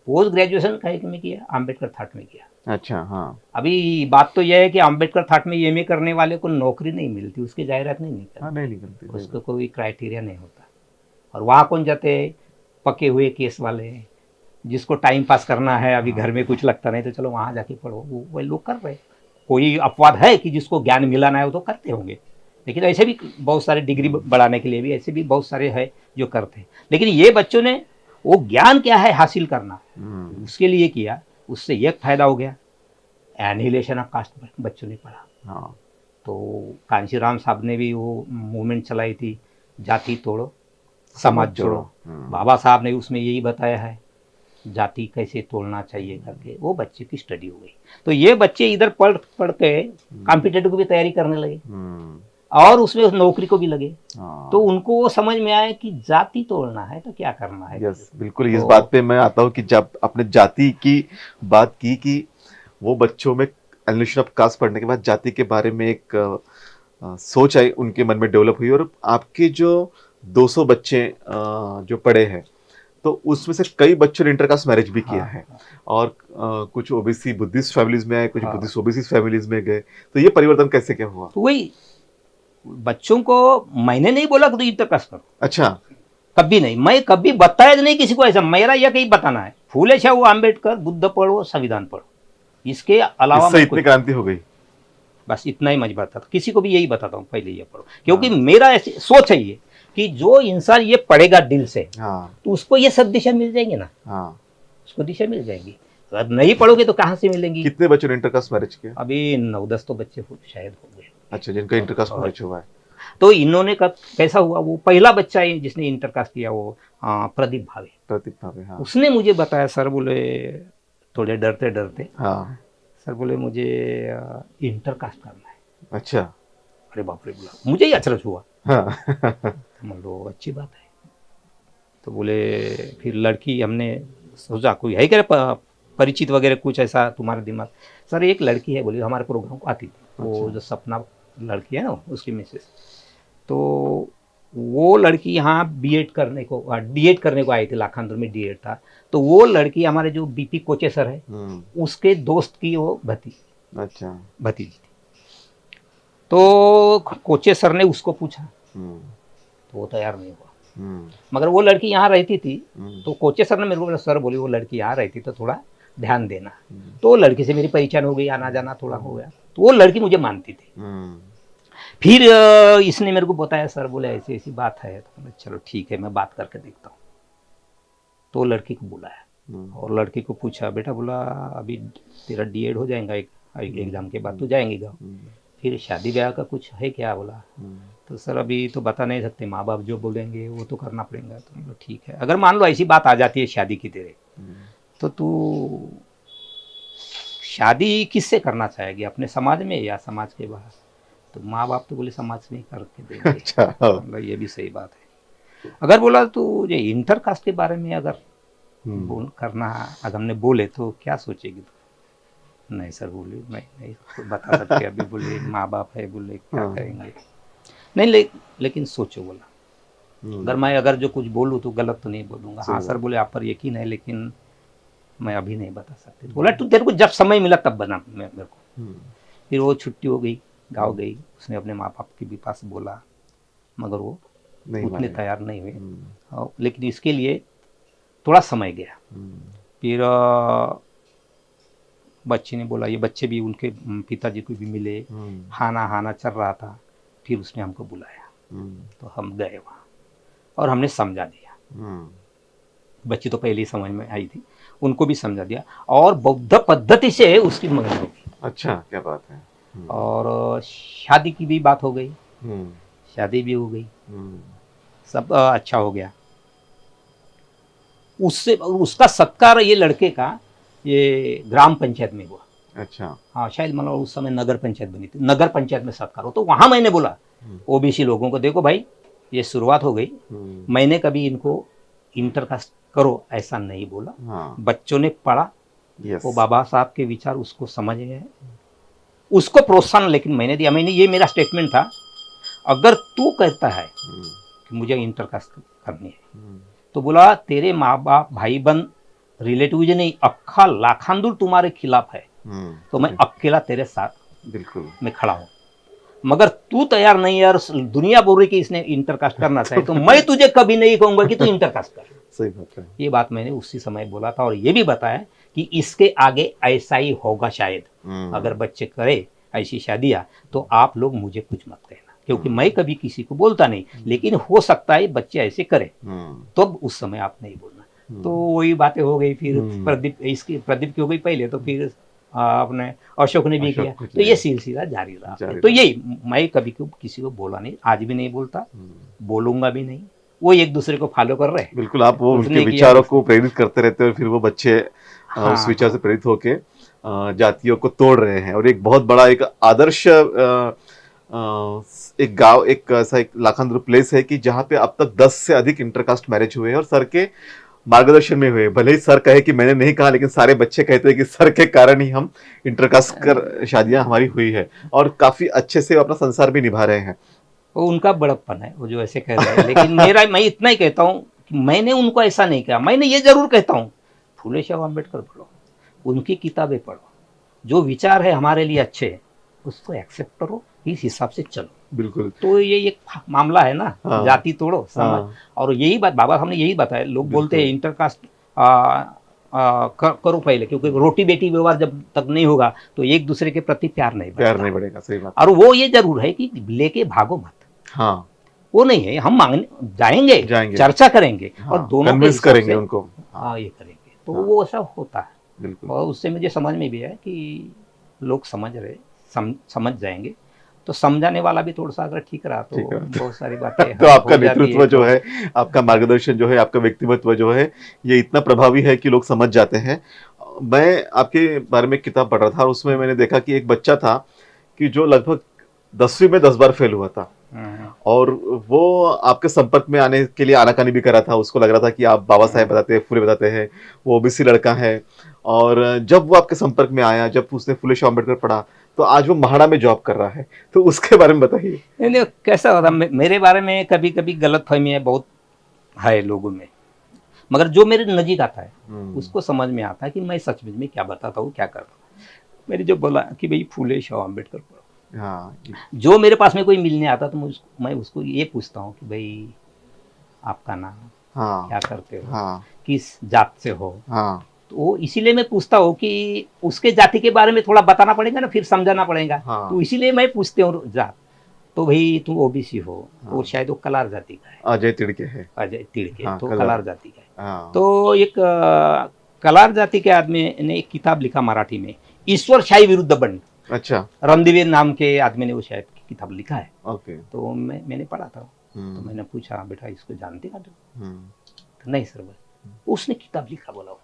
S1: पोस्ट ग्रेजुएशन कहीं में किया, अम्बेडकर थाट में किया।
S2: अच्छा, हाँ,
S1: अभी बात तो यह है कि अम्बेडकर थाट में एमए करने वाले को नौकरी नहीं मिलती, उसकी जाहिरात नहीं निकलती,
S2: हाँ, नहीं निकलती,
S1: उसको कोई क्राइटेरिया नहीं होता। और वहाँ कौन जाते, पके हुए केस वाले, जिसको टाइम पास करना है, अभी घर में कुछ लगता नहीं तो चलो वहाँ जाके पढ़ो, वो लोग कर रहे। कोई अपवाद है कि जिसको ज्ञान मिलाना है वो तो करते होंगे, लेकिन ऐसे भी बहुत सारे डिग्री बढ़ाने के लिए भी ऐसे भी बहुत सारे हैं जो करते हैं। लेकिन ये बच्चों ने वो ज्ञान क्या है हासिल करना, उसके लिए किया, उससे एक फायदा हो गया, एनिहिलेशन ऑफ कास्ट बच्चों ने पढ़ा।
S2: हाँ,
S1: तो कांशीराम साहब ने भी वो मूवमेंट चलाई थी, जाति तोड़ो समाज जोड़ो। बाबा साहब ने उसमें यही बताया है, जाति कैसे तोड़ना चाहिए करके, वो बच्चे की स्टडी हो गई। तो ये बच्चे इधर पढ़ पढ़ के कॉम्पिटेटिव की भी तैयारी करने लगे और उसमें नौकरी को भी लगे। तो उनको वो समझ में आया कि जाति तोड़ना है तो क्या करना है।
S2: यस, बिल्कुल। इस बात पे मैं आता हूँ कि जब आपने जाति की बात की कि वो बच्चों में एलिमिनेशन ऑफ कास्ट पढ़ने के बाद जाति के बारे में एक सोच आई, उनके मन में डेवलप हुई, और आपके जो 200 बच्चे जो पढ़े हैं तो उसमें से कई बच्चों ने इंटरकास्ट मैरिज भी किया है, और कुछ ओबीसी बुद्धिस्ट फैमिलीज में आए, कुछ बुद्धिस्ट ओबीसी फैमिलीज में गए। तो ये परिवर्तन कैसे क्या हुआ?
S1: तो वही बच्चों को मैंने नहीं बोला कि तो इंटरकास्ट करो,
S2: अच्छा,
S1: कभी नहीं, मैं कभी बताया नहीं किसी को ऐसा, मेरा यह कहीं बताना है, फूले शाह अम्बेडकर, बुद्ध पढ़ो, संविधान पढ़ो, इसके अलावा
S2: इससे इतनी क्रांति हो गई।
S1: बस इतना ही मैं बताता, किसी को भी यही बताता हूँ, पहले ये पढ़ो, क्योंकि मेरा ऐसी सोच है ये कि जो इंसान ये पढ़ेगा दिल से, तो उसको ये सब दिशा मिल जाएंगे ना, उसको दिशा मिल जाएगी। अगर नहीं पढ़ोगे तो कहाँ से मिलेंगी।
S2: कितने बच्चों ने इंटरकास्ट मैरिज किया?
S1: अभी 9-10 तो बच्चे शायद हो गए।
S2: अच्छा, जिनका इंटरकास्ट मैरिज हुआ है।
S1: तो इन्होंने कब कैसा हुआ, वो पहला बच्चा है जिसने इंटरकास्ट किया, वो प्रदीप भावे, हाँ। उसने मुझे बताया, सर बोले थोड़े डरते डरते, हाँ सर बोले मुझे इंटरकास्ट करना है।
S2: अच्छा,
S1: अरे बाप रे, बोला मुझे ही अचरज हुआ। हाँ। लो अच्छी बात है। तो बोले फिर लड़की, हमने सोचा कोई है क्या परिचित वगैरह कुछ ऐसा तुम्हारे दिमाग। सर एक लड़की है, बोली हमारे प्रोग्राम को आती थी, वो जो सपना लड़की है ना उसकी मिसेस, तो वो लड़की यहाँ बीएड करने को, डीएड करने को आई थी, लाखांदुर में डीएड था। तो वो लड़की हमारे जो बीपी कोचे सर है उसके दोस्त की वो भतीजी थी। तो कोचे सर ने उसको पूछा तो वो तैयार नहीं हुआ, मगर वो लड़की यहाँ रहती थी। तो कोचे सर ने मेरे को बोला, सर बोली वो लड़की यहाँ रहती तो थोड़ा ध्यान देना। तो वो लड़की से मेरी पहचान हो गई, आना जाना थोड़ा हो गया, तो वो लड़की मुझे मानती थी। फिर इसने मेरे को बताया, सर बोले ऐसी ऐसी बात है। तो चलो ठीक है, मैं बात करके देखता हूँ। तो लड़की को बुलाया और लड़की को पूछा, बेटा बोला अभी तेरा डीएड हो जाएगा एक एग्जाम के बाद, तो जाएंगी गाँव, फिर शादी ब्याह का कुछ है क्या? बोला तो सर अभी तो बता नहीं सकते, माँ बाप जो बोलेंगे वो तो करना पड़ेगा। तो बोला ठीक है, अगर मान लो ऐसी बात आ जाती है शादी की तेरे, तो तू शादी किससे करना चाहेगी, अपने समाज में या समाज के बाहर? तो माँ बाप तो बोले समाज में करके देंगे। अच्छा, मतलब ये भी सही बात है। अगर बोला तो ये इंटरकास्ट के बारे में अगर बोल करना, अगर हमने बोले तो क्या सोचेगी? नहीं सर, बोले मैं नहीं बता सकते अभी, बोले माँ बाप है, बोले क्या
S2: हाँ।
S1: करेंगे। नहीं लेकिन सोचो, बोला अगर जो कुछ बोलूँ तो गलत तो नहीं बोलूँगा।
S2: सही
S1: हाँ सर,
S2: बात।
S1: बोले आप पर यकीन है, लेकिन मैं अभी नहीं बता सकते। बोला तू तेरे को जब समय मिला तब बना मेरे को।
S2: हम्म,
S1: फिर वो छुट्टी हो गई, गाँव गई, उसने अपने माँ बाप के भी पास बोला, मगर वो
S2: नहीं
S1: उतने
S2: माने।
S1: तैयार नहीं हुए।
S2: हम्म,
S1: लेकिन इसके लिए थोड़ा समय गया।
S2: हम्म,
S1: फिर बच्चे ने बोला, ये बच्चे भी उनके पिताजी को भी मिले,
S2: हम्म,
S1: हाना हाना चल रहा था। फिर उसने हमको बुलाया,
S2: हम्म,
S1: तो हम गए वहाँ और हमने समझा दिया।
S2: हम्म,
S1: बच्ची तो पहले ही समझ में आई थी, उनको भी समझा दिया, और बौद्ध पद्धति से उसकी मंगनी हो गई।
S2: अच्छा, क्या बात है।
S1: और शादी की भी बात हो गई,
S2: हम्म,
S1: शादी भी हो गई,
S2: हम्म,
S1: सब अच्छा हो गया। उससे उसका सत्कार ये लड़के का ये ग्राम पंचायत में हुआ।
S2: अच्छा।
S1: हाँ शायद, मतलब उस समय नगर पंचायत बनी थी, नगर पंचायत में सत्कार हो, तो वहां मैंने बोला
S2: हम्म,
S1: ओबीसी लोगों को, देखो भाई ये शुरुआत हो गई,
S2: हम्म,
S1: मैंने कभी इनको इंटरकास्ट करो ऐसा नहीं बोला।
S2: हाँ,
S1: बच्चों ने पढ़ा,
S2: यस,
S1: वो बाबा साहब के विचार उसको समझ गए, उसको प्रोत्साहन लेकिन मैंने दिया। मैंने, ये मेरा स्टेटमेंट था, अगर तू कहता है
S2: हम्म,
S1: कि मुझे इंटरकास्ट करनी है,
S2: हम्म,
S1: तो बोला तेरे माँ बाप भाई बहन रिलेटिव नहीं, अक्खा लाखांदुल तुम्हारे खिलाफ है, तो मैं अकेला तेरे साथ
S2: बिल्कुल
S1: में खड़ा हूँ। मगर तू तैयार नहीं है और दुनिया बोल रही कि इसने इंटरकास्ट करना चाहिए, तो मैं तुझे कभी नहीं कहूंगा कि तू इंटरकास्ट कर।
S2: सही बात है।
S1: ये बात मैंने उसी समय बोला था, और ये भी बताया कि इसके आगे ऐसा ही होगा शायद, अगर बच्चे करे ऐसी शादियां, तो आप लोग मुझे कुछ मत कहना, क्योंकि मैं कभी किसी को बोलता नहीं, लेकिन हो सकता है बच्चे ऐसे करे, तो उस समय आप नहीं बोलना। तो वही बातें हो गई। फिर प्रदीप की हो गई पहले, तो फिर अपने अशोक ने भी
S2: अशोक
S1: किया,
S2: कुछ
S1: तो ये
S2: नहीं,
S1: सिलसिला जारी रहा।
S2: जारी
S1: तो
S2: रहा।
S1: यही, मैं कभी किसी को बोला नहीं, आज भी नहीं बोलता, बोलूंगा भी नहीं। वो एक दूसरे को फॉलो कर रहे हैं,
S2: बिल्कुल, आप वो उनके
S1: उसने किया
S2: विचारों को प्रेरित करते रहते हैं और फिर वो बच्चे उस
S1: हाँ
S2: विचार से
S1: हाँ
S2: प्रेरित होके जातियों को तोड़ रहे हैं। और एक बहुत बड़ा एक आदर्श एक गांव, एक ऐसा एक लाखांदुर प्लेस है कि जहां पे अब तक 10 से अधिक इंटरकास्ट मैरिज हुए हैं, और सर के मार्गदर्शन में हुए। भले ही सर कहे कि मैंने नहीं कहा, लेकिन सारे बच्चे कहते हैं कि सर के कारण ही हम इंटरकास्ट कर शादियां हमारी हुई है, और काफी अच्छे से अपना संसार भी निभा रहे हैं।
S1: वो उनका बड़प्पन है, वो जो ऐसे कह रहे हैं। लेकिन मेरा, मैं इतना ही कहता हूँ कि मैंने उनको ऐसा नहीं कहा। मैंने ये जरूर कहता हूँ, फूले शाह अम्बेडकर पढ़ो, उनकी किताबें पढ़ो, जो विचार है हमारे लिए अच्छे हैं उसको एक्सेप्ट करो, इस हिसाब से चलो।
S2: बिल्कुल।
S1: तो ये एक मामला है ना,
S2: हाँ,
S1: जाति तोड़ो समाज।
S2: हाँ,
S1: और यही बात बाबा साहब ने यही बताया। लोग बोलते हैं
S2: बिल्कुल।
S1: इंटरकास्ट करो पहले, क्योंकि रोटी बेटी व्यवहार जब तक नहीं होगा तो एक दूसरे के प्रति प्यार नहीं
S2: प्यार
S1: बढ़ता।
S2: नहीं बढ़ेगा, सही बात
S1: और
S2: है।
S1: वो ये जरूर है कि लेके भागो मत,
S2: हाँ,
S1: वो नहीं है, हम मांगने जाएंगे,
S2: जाएंगे,
S1: चर्चा करेंगे,
S2: हाँ,
S1: और दोनों के
S2: कन्विंस
S1: हिसाब
S2: करेंगे
S1: से
S2: उनको। हाँ,
S1: ये करेंगे, तो
S2: हाँ,
S1: वो ऐसा होता है।
S2: बिल्कुल।
S1: और उससे मुझे समझ में भी है कि लोग समझ रहे, समझ जाएंगे। तो समझाने वाला भी थोड़ा सा अगर ठीक रहा तो
S2: ठीक है।
S1: बहुत सारी बातें
S2: तो आपका
S1: हो जाती
S2: नेतृत्व जो
S1: तो
S2: है, आपका मार्गदर्शन जो है, आपका व्यक्तित्व जो है, ये इतना प्रभावी है कि लोग समझ जाते हैं। मैं आपके बारे में एक किताब पढ़ रहा था, और उसमें मैंने देखा कि एक बच्चा था कि जो लगभग 10वीं में 10 बार फेल हुआ था, और वो आपके संपर्क में आने के लिए आनाकानी भी करा था। उसको लग रहा था कि आप बाबा साहेब बताते हैं, फुले बताते हैं, वो ओबीसी लड़का है। और जब वो आपके संपर्क में आया, जब उसने फुले शाह अम्बेडकर पढ़ा, तो आज वो महाड़ा में जॉब कर रहा है। तो उसके बारे में बताइए।
S1: नहीं, कैसा होता, मेरे बारे में कभी कभी गलत फहमियाँ बहुत है लोगों में, मगर जो मेरे नजीक आता है उसको समझ में आता है कि मैं सच में क्या बताता हूँ, क्या करता हूँ। मेरे जो बोला कि भाई फूले शाह अम्बेडकर पढ़ो,
S2: हाँ,
S1: जो मेरे पास में कोई मिलने आता तो मैं उसको ये पूछता हूँ कि भाई आपका नाम,
S2: हाँ,
S1: क्या करते हो,
S2: हाँ,
S1: किस जात से हो।
S2: हाँ,
S1: तो इसीलिए मैं पूछता हूँ कि उसके जाति के बारे में थोड़ा बताना पड़ेगा ना, फिर समझाना पड़ेगा।
S2: हाँ,
S1: तो इसीलिए मैं पूछते हूँ जात। तो भाई तुम ओबीसी हो, तो
S2: हाँ,
S1: शायद वो कलार जाति का है,
S2: अजय तिड़के है।
S1: अजय तिड़के,
S2: हाँ,
S1: तो
S2: कलर।
S1: कलार जाति का है।
S2: हाँ,
S1: तो एक कलार जाति के आदमी ने एक किताब लिखा मराठी में, ईश्वरशाही विरुद्ध बंड।
S2: अच्छा,
S1: रणदीवेर नाम के आदमी ने वो शायद किताब लिखा है।
S2: ओके।
S1: तो मैंने पढ़ा था। तो मैंने पूछा, बेटा इसको जानते का?
S2: हम्म,
S1: तो नहीं सर भाई, उसने किताब लिखा बोला वो।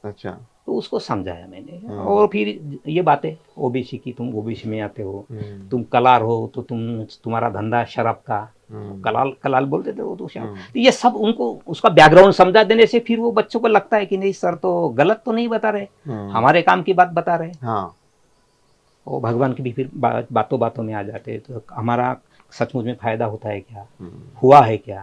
S2: अच्छा,
S1: तो उसको समझाया मैंने, और फिर ये बातें ओबीसी की, तुम ओबीसी में आते हो, तुम कलार हो, तो तुम्हारा धंधा शराब का, कलाल कलाल बोलते थे वो, तो शराब। तो ये सब उनको उसका बैकग्राउंड समझा देने से फिर वो बच्चों को लगता है कि नहीं सर तो गलत तो नहीं बता रहे, हमारे काम की बात बता रहे।
S2: हाँ,
S1: और भगवान की भी फिर बातों बातों में आ जाते हैं, तो हमारा सचमुच में फायदा होता है क्या, हुआ है क्या,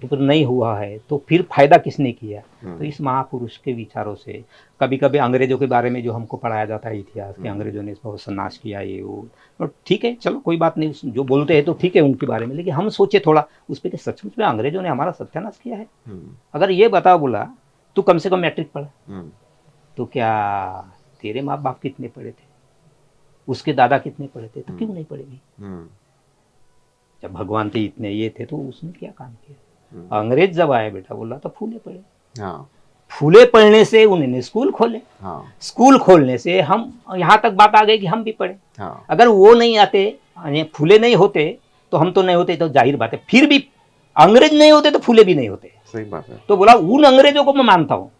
S1: तो फिर नहीं हुआ है तो फिर फायदा किसने किया। तो इस महापुरुष के विचारों से, कभी कभी अंग्रेजों के बारे में जो हमको पढ़ाया जाता है इतिहास के, अंग्रेजों ने बहुत सन्नास किया ये वो, तो ठीक है चलो कोई बात नहीं, जो बोलते हैं तो ठीक है उनके बारे में, लेकिन हम सोचे थोड़ा उस पर कि सचमुच में अंग्रेजों ने हमारा सत्यानाश किया है। अगर ये बताओ, बोला तू कम से कम मैट्रिक पढ़ा, तो क्या तेरे माँ बाप कितने पढ़े थे, उसके दादा कितने पढ़े थे, तो क्यों नहीं पढ़ेगी। जब भगवान थे इतने ये थे तो उसने क्या काम किया। अंग्रेज जब आए बेटा, बोला तो फूले पढ़े।
S2: हाँ।
S1: फूले पढ़ने से उन्होंने स्कूल खोले। हाँ। स्कूल खोलने से हम यहाँ तक बात आ गई कि हम भी पढ़े। हाँ। अगर वो नहीं आते, फूले नहीं होते तो हम तो नहीं होते, तो जाहिर बात है फिर भी अंग्रेज नहीं होते तो फूले भी नहीं होते।
S2: सही बात है।
S1: तो बोला उन अंग्रेजों को मैं मानता हूँ,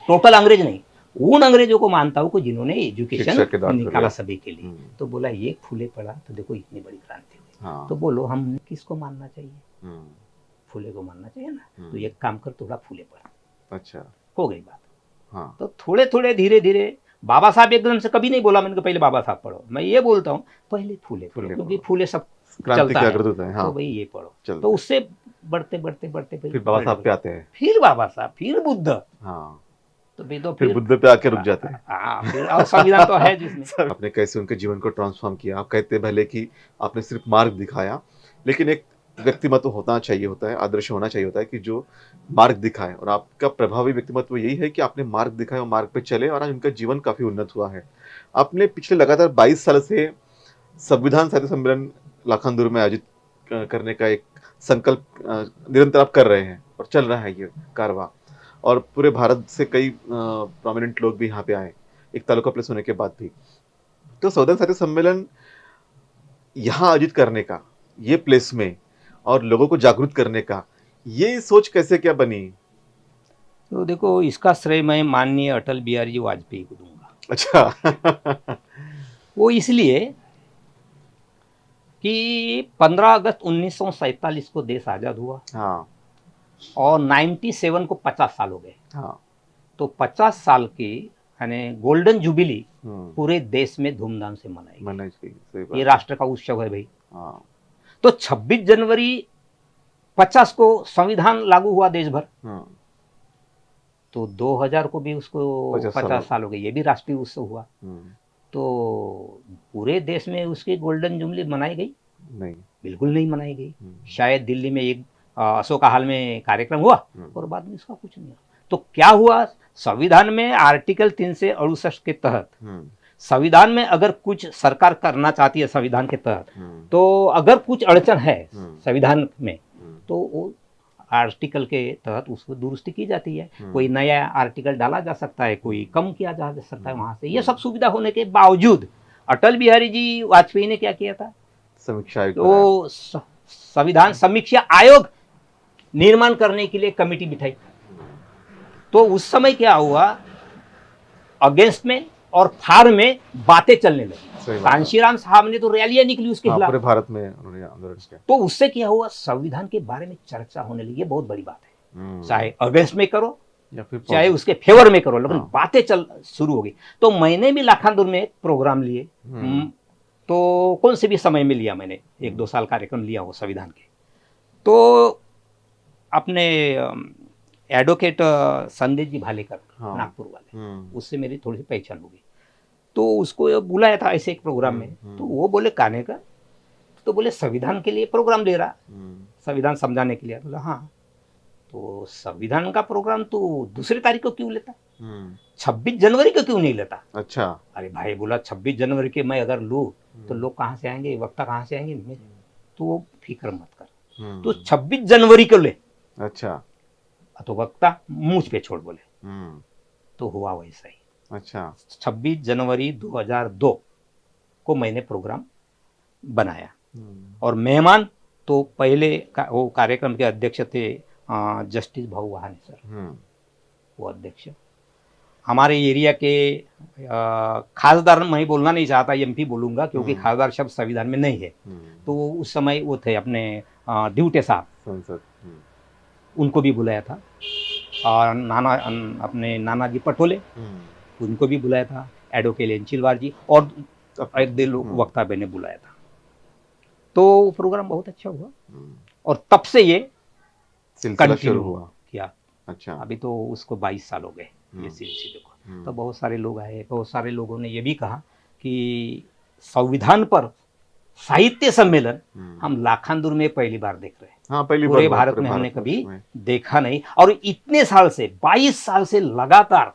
S1: टोटल अंग्रेज नहीं, उन अंग्रेजों को मानता हूँ जिन्होंने एजुकेशन निकाला सभी के लिए। तो बोला ये फूले पढ़ा तो देखो इतनी बड़ी क्रांति हुई। हाँ। तो बोलो हम किसको मानना चाहिए, फूले को मानना चाहिए ना। तो एक काम कर, थोड़ा फूले पढ़ा। अच्छा, हो गई बात। हाँ। तो थोड़े थोड़े धीरे धीरे, बाबा साहब एकदम से कभी नहीं बोला मैंने पहले बाबा साहब पढ़ो, मैं ये बोलता हूँ पहले फूले पढ़ो, क्योंकि फूले सब चलता है। हाँ। तो भाई ये पढ़ो, तो उससे बढ़ते बढ़ते बढ़ते
S2: फिर बाबा साहब पे आते हैं,
S1: फिर बाबा साहब, फिर बुद्ध।
S2: हाँ।
S1: तो
S2: फिर बुद्ध पे आके रुक जाते हैं।
S1: हाँ, फिर और संविधान तो है जिसमें।
S2: आपने कैसे उनके जीवन को ट्रांसफॉर्म किया। आप कहते भले कि आपने सिर्फ मार्ग दिखाया, लेकिन एक व्यक्तिमत्व होता है, आदर्श होना चाहिए होता है कि जो मार्ग दिखाए, और आपका प्रभावी व्यक्तिमत्व यही है कि आपने मार्ग दिखाया और मार्ग पे चले, और आज उनका जीवन काफी उन्नत हुआ है। आपने पिछले लगातार 22 साल से संविधान साहित्य सम्मेलन लाखांदूर में आयोजित करने का एक संकल्प निरंतर आप कर रहे हैं, और चल रहा है ये कारवां, और पूरे भारत से कई प्रोमिनेंट लोग भी यहाँ पे आए एक तालुका प्लेस होने के बाद भी। तो संविधान साहित्य सम्मेलन यहाँ आयोजित करने का, ये प्लेस में, और लोगों को जागरूक करने का, ये सोच कैसे क्या बनी।
S1: तो देखो इसका श्रेय मैं माननीय अटल बिहारी जी वाजपेयी को दूंगा।
S2: अच्छा। वो
S1: इसलिए कि 15 अगस्त 1947 को देश आजाद हुआ। हाँ। और 97 को 50 साल हो गए। हाँ। तो 50 साल की यानी गोल्डन जुबिली पूरे देश में धूमधाम से मनाई गई। ये राष्ट्र का उत्सव है भाई। हाँ। तो 26 जनवरी 50 को संविधान लागू हुआ देश भर। हाँ। तो 2000 को भी उसको 50 साल हो गए, ये भी राष्ट्रीय उत्सव हुआ। तो पूरे देश में उसकी गोल्डन जुबली मनाई गई? नहीं, बिल्कुल नहीं मनाई गई। शायद दिल्ली में एक अशोका हॉल में कार्यक्रम हुआ और बाद में इसका कुछ नहीं हुआ। तो क्या हुआ, संविधान में आर्टिकल 368 के तहत, संविधान में अगर कुछ सरकार करना चाहती है संविधान के तहत, तो अगर कुछ अड़चन है संविधान में तो वो आर्टिकल के तहत उसको दुरुस्ती की जाती है। कोई नया आर्टिकल डाला जा सकता है, कोई कम किया जा सकता है वहां से। ये सब सुविधा होने के बावजूद अटल बिहारी जी वाजपेयी ने क्या किया था,
S2: समीक्षा,
S1: तो संविधान समीक्षा आयोग निर्माण करने के लिए कमेटी बिठाई। तो उस समय क्या हुआ, अगेंस्ट में और फार में बातें चलने लगी। कांशीराम साहब ने तो रैलियां निकली उसके खिलाफ,
S2: पूरे भारत में उन्होंने आंदोलन किया।
S1: तो उससे क्या हुआ, संविधान के बारे में चर्चा होने लगी। ये बहुत बड़ी बात है, चाहे अगेंस्ट में करो या फिर चाहे उसके फेवर में करो, लेकिन बातें चल शुरू हो गई। तो मैंने भी लाखांदूर में एक प्रोग्राम लिए, तो कौन से भी समय में लिया मैंने, 1-2 साल कार्यक्रम लिया हो संविधान के। तो अपने एडवोकेट संदेश जी भालेकर, नागपुर वाले, उससे मेरी थोड़ी सी पहचान हो गई। तो उसको बुलाया था ऐसे एक प्रोग्राम में। तो वो बोले कहने का, तो बोले संविधान के लिए प्रोग्राम दे रहा, संविधान समझाने के लिए। बोला हाँ, तो संविधान का प्रोग्राम तो दूसरी तारीख को क्यों लेता, 26 जनवरी को क्यों नहीं लेता। अच्छा। अरे भाई बोला 26 जनवरी के मैं अगर लूँ तो लोग कहाँ से आएंगे, वक्ता कहाँ से आएंगे। तो वो फिक्र मत कर, तो 26 जनवरी को ले। अच्छा। तो वक्ता मुझ पे छोड़ बोले। तो हुआ वैसा ही। अच्छा। 26 जनवरी 2002 को मैंने प्रोग्राम बनाया, और मेहमान तो पहले वो कार्यक्रम के अध्यक्ष थे जस्टिस भाऊ वहाने सर, वो अध्यक्ष। हमारे एरिया के खासदार मैं बोलना नहीं चाहता, एमपी बोलूंगा, क्योंकि खासदार शब्द संविधान में नहीं है। तो उस समय वो थे अपने ड्यूटे साहब, उनको भी बुलाया था। और अपने नानाजी पटोले, उनको भी बुलाया था। एडवोकेट लेंचिलवार जी, और एक दिल वक्ता मैंने बुलाया था, तो वो प्रोग्राम बहुत अच्छा हुआ और तब से ये
S2: सिलसिला शुरू
S1: कंटिन्यू
S2: हुआ।
S1: किया।
S2: अच्छा।
S1: अभी तो उसको 22 साल हो गए ये सिलसिले को। तो बहुत सारे लोग आए, बहुत सारे लोगों ने ये भी कहा कि संविधान पर साहित्य सम्मेलन हम लाखांदूर में पहली बार देख रहे हैं।
S2: हाँ, पहली बार
S1: पूरे
S2: हुआ
S1: भारत
S2: पूरे
S1: में हमने
S2: भारत
S1: कभी
S2: में।
S1: देखा नहीं, और इतने साल से 22 साल से लगातार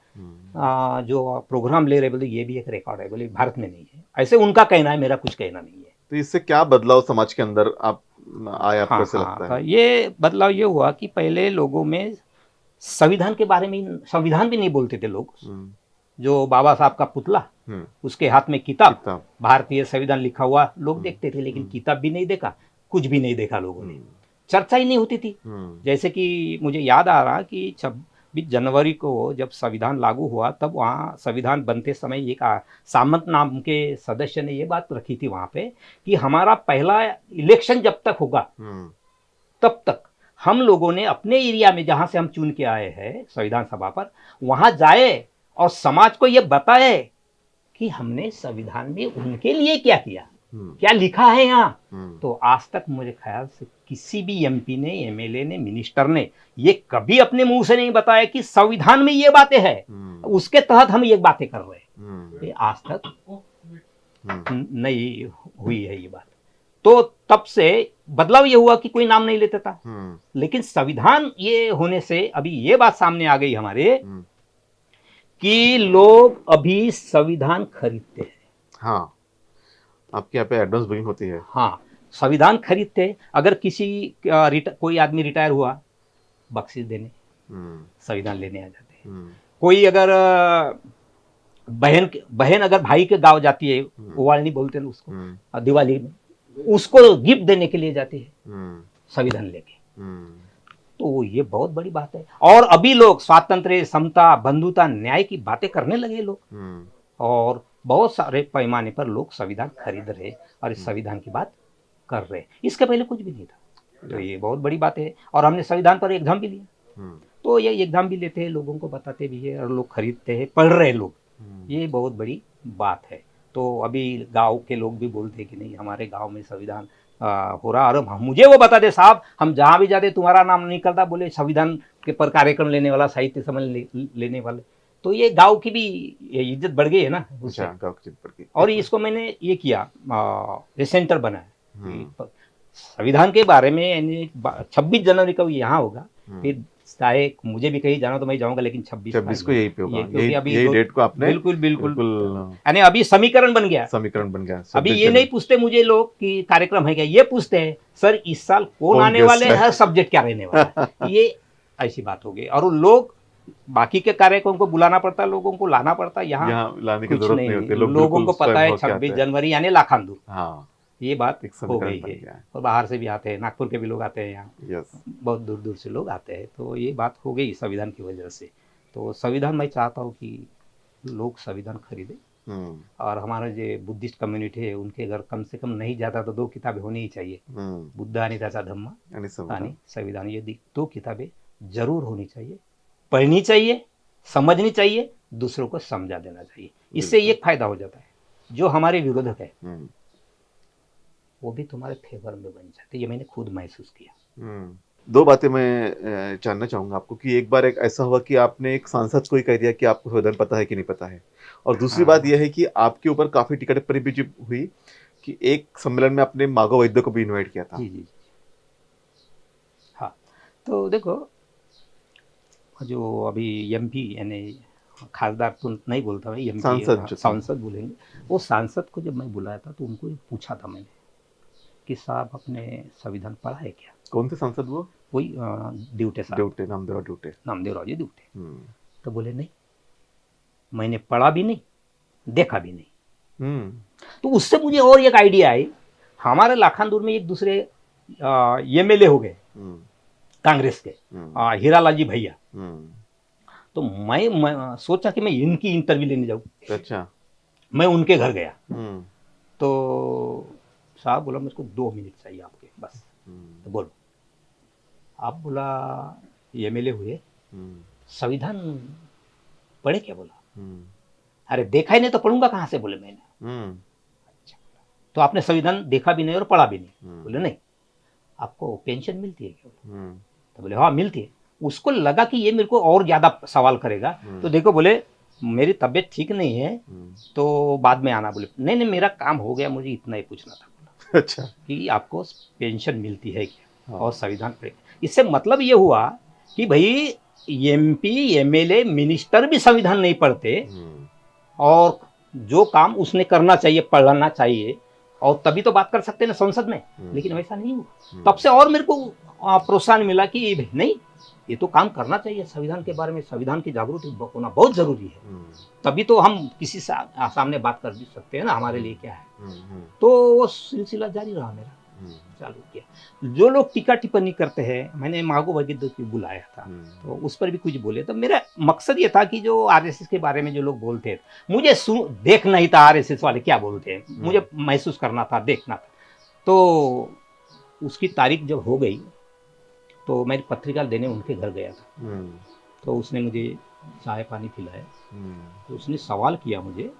S1: जो प्रोग्राम ले रहे, बोले ये भी एक रिकॉर्ड है, बोले भारत में नहीं है। ऐसे उनका कहना है, मेरा कुछ कहना नहीं है।
S2: तो इससे क्या बदलाव समाज के अंदर आप आया, आपको
S1: हाँ
S2: ऐसे
S1: हाँ,
S2: लगता
S1: तो
S2: है?
S1: ये बदलाव ये हुआ कि पहले लोगों में संविधान के बारे में, संविधान भी नहीं बोलते थे लोग। जो बाबा साहब का पुतला, उसके हाथ में किताब, भारतीय संविधान लिखा हुआ लोग देखते थे, लेकिन किताब भी नहीं देखा, कुछ भी नहीं देखा लोगों ने, चर्चा ही नहीं होती थी। जैसे कि मुझे याद आ रहा कि 26 जनवरी को जब संविधान लागू हुआ, तब वहाँ संविधान बनते समय एक सामंत नाम के सदस्य ने ये बात रखी थी वहाँ पे कि हमारा पहला इलेक्शन जब तक होगा तब तक हम लोगों ने अपने एरिया में, जहां से हम चुन के आए हैं संविधान सभा पर, वहां जाए और समाज को यह बताए कि हमने संविधान में उनके लिए क्या किया, क्या लिखा है यहाँ। तो आज तक मुझे ख्याल से किसी भी एमपी ने, एमएलए ने, मिनिस्टर ने ये कभी अपने मुंह से नहीं बताया कि संविधान में ये बातें हैं, उसके तहत हम ये बातें कर रहे हैं। ये आज तक नहीं हुई है ये बात। तो तब से बदलाव ये हुआ कि कोई नाम नहीं लेता था, लेकिन संविधान ये होने से अभी ये बात सामने आ गई हमारे कि लोग अभी संविधान खरीदते हैं।
S2: हाँ, आपके यहाँ पे एडवांस बुकिंग होती है?
S1: हाँ, संविधान खरीदते। अगर किसी कोई आदमी रिटायर हुआ, बख्शिश देने संविधान लेने आ जाते हैं। कोई अगर बहन अगर भाई के गांव जाती है, ओवालनी बोलते हैं उसको, दिवाली में, उसको गिफ्ट देने के लिए जाती है संविधान लेके। तो ये बहुत बड़ी बात है। और अभी लोग स्वातंत्र्य, समता, बंधुता, न्याय की बातें करने लगे लोग, और बहुत सारे पैमाने पर लोग संविधान खरीद रहे और इस संविधान की बात कर रहे। इसके पहले कुछ भी नहीं था, तो ये बहुत बड़ी बात है। और हमने संविधान पर एग्जाम भी लिया, तो ये एग्जाम भी लेते हैं, लोगों को बताते भी है, और लोग खरीदते हैं, पढ़ रहे लोग। ये बहुत बड़ी बात है। तो अभी गांव के लोग भी बोलते हैं कि नहीं, हमारे गांव में संविधान हो रहा। और मुझे वो बता दे साहब, हम जहां भी जाते तुम्हारा नाम नहीं निकलता, बोले संविधान के पर कार्यक्रम लेने वाला, साहित्य सम्मेलन लेने वाले। तो ये गांव की भी इज्जत बढ़ गई है ना उससे।
S2: गांव की इज्जत बढ़ गई।
S1: और इसको मैंने ये किया, ये सेंटर बनाया संविधान के बारे में। 26 जनवरी को यहाँ होगा, फिर चाहे मुझे भी कहीं जाना तो मैं जाऊंगा, लेकिन 26
S2: को यही पे होगा।
S1: क्योंकि अभी
S2: यही डेट को आपने
S1: बिल्कुल यानी अभी समीकरण बन गया। अभी ये नहीं पूछते मुझे लोग कि कार्यक्रम है क्या, ये पूछते हैं सर इस साल कौन आने वाले हैं, सब्जेक्ट क्या रहने वाला है। ये ऐसी बात हो गई। और लोग बाकी के कार्यक्रम को बुलाना पड़ता, लोगों को लाना पड़ता, यहाँ
S2: लाने की
S1: कुछ
S2: जरूरत
S1: नहीं
S2: होती।
S1: लोगों को पता है 26 जनवरी यानी लाखांदूर।
S2: हाँ,
S1: ये बात हो गई है। और बाहर से भी आते हैं, नागपुर के भी लोग आते हैं यहाँ, बहुत दूर दूर से लोग आते हैं। तो ये बात हो गई संविधान की वजह से। तो संविधान मैं चाहता हूँ कि लोग संविधान खरीदे, और हमारा जो बुद्धिस्ट कम्युनिटी है उनके घर कम से कम नहीं जाता तो 2 किताबें होनी ही चाहिए, बुद्धानी तथा धम्मा यानी संविधान। ये 2 किताबें जरूर होनी चाहिए, पढ़नी चाहिए, समझनी चाहिए, दूसरों को समझा देना चाहिए। इससे एक फायदा हो जाता है, जो हमारे विरोधक है वो भी तुम्हारे फेवर में बन जाते। ये मैंने खुद महसूस किया।
S2: 2 बातें मैं जानना चाहूंगा आपको कि एक बार एक ऐसा हुआ कि आपने एक सांसद को ही कह दिया कि आपको संविधान पता है कि नहीं पता है, और दूसरी बात यह है कि आपके ऊपर काफी टिकटपरी भी हुई कि एक सम्मेलन में आपने माधव वैद्य को भी इनवाइट किया था।
S1: जी। हाँ, तो देखो, जो अभी एमपी यानी खासदार तो नहीं बोलता मैं, एमपी सांसद बोलेंगे, वो सांसद को जब मैं बुलाया था तो उनको पूछा था मैंने कि साहब आपने संविधान पढ़ा है क्या।
S2: कौन थे सांसद वो?
S1: वही ड्यूटे साहब,
S2: ड्यूटे, नामदेव जी ड्यूटे।
S1: तो बोले नहीं, मैंने पढ़ा भी नहीं, देखा भी नहीं। तो उससे मुझे और एक आइडिया आई। हमारे लाखांदूर में एक दूसरे एमएलए हो गए कांग्रेस के, हीरालाल जी भैया। तो मैं सोचा कि मैं इनकी इंटरव्यू लेने जाऊं।
S2: अच्छा।
S1: मैं उनके घर गया, तो साहब बोला मुझको 2 मिनट चाहिए आपके बस। तो बोलो। आप बोला एमएलए हुए, संविधान पढ़े क्या? बोला अरे देखा ही नहीं तो पढ़ूंगा कहां से, बोले मैंने। तो आपने संविधान देखा भी नहीं और पढ़ा भी नहीं।
S2: हम्म,
S1: बोले नहीं, आपको पेंशन मिलती है क्या?
S2: हम्म,
S1: तो बोले हाँ मिलती है। उसको लगा कि ये मेरे को और ज्यादा सवाल करेगा, तो देखो बोले मेरी तबीयत ठीक नहीं है
S2: हम्म,
S1: तो बाद में आना। बोले नहीं नहीं, मेरा काम हो गया, मुझे इतना ही पूछना था
S2: अच्छा,
S1: कि आपको पेंशन मिलती है क्या
S2: हाँ,
S1: और संविधान पे। इससे मतलब ये हुआ कि भाई एमपी एमएलए मिनिस्टर भी संविधान नहीं पढ़ते,
S2: हम्म,
S1: और जो काम उसने करना चाहिए पढ़ना चाहिए, और तभी तो बात कर सकते हैं ना संसद में। लेकिन वैसा नहीं हुआ। तब से और मेरे को प्रोत्साहन मिला कि भाई नहीं, ये तो काम करना चाहिए, संविधान के बारे में संविधान की जागृति होना बहुत जरूरी है। तभी तो हम किसी सामने बात कर भी सकते हैं ना, हमारे लिए क्या है। तो वो सिलसिला जारी रहा मेरा, चालू किया। जो लोग टीका टिप्पणी करते हैं, मैंने मागो वगिद्द को बुलाया था, तो उस पर भी कुछ बोले। तो मेरा मकसद ये था कि जो आरएसएस के बारे में जो लोग बोलते हैं, मुझे देखना ही था आरएसएस वाले क्या बोलते हैं, मुझे महसूस करना था, देखना था। तो उसकी तारीख जब हो गई तो मैं पत्रिका देने उनके घर गया था। तो उसने मुझे चाय पानी पिलाया। तो उसने सवाल किया मुझे,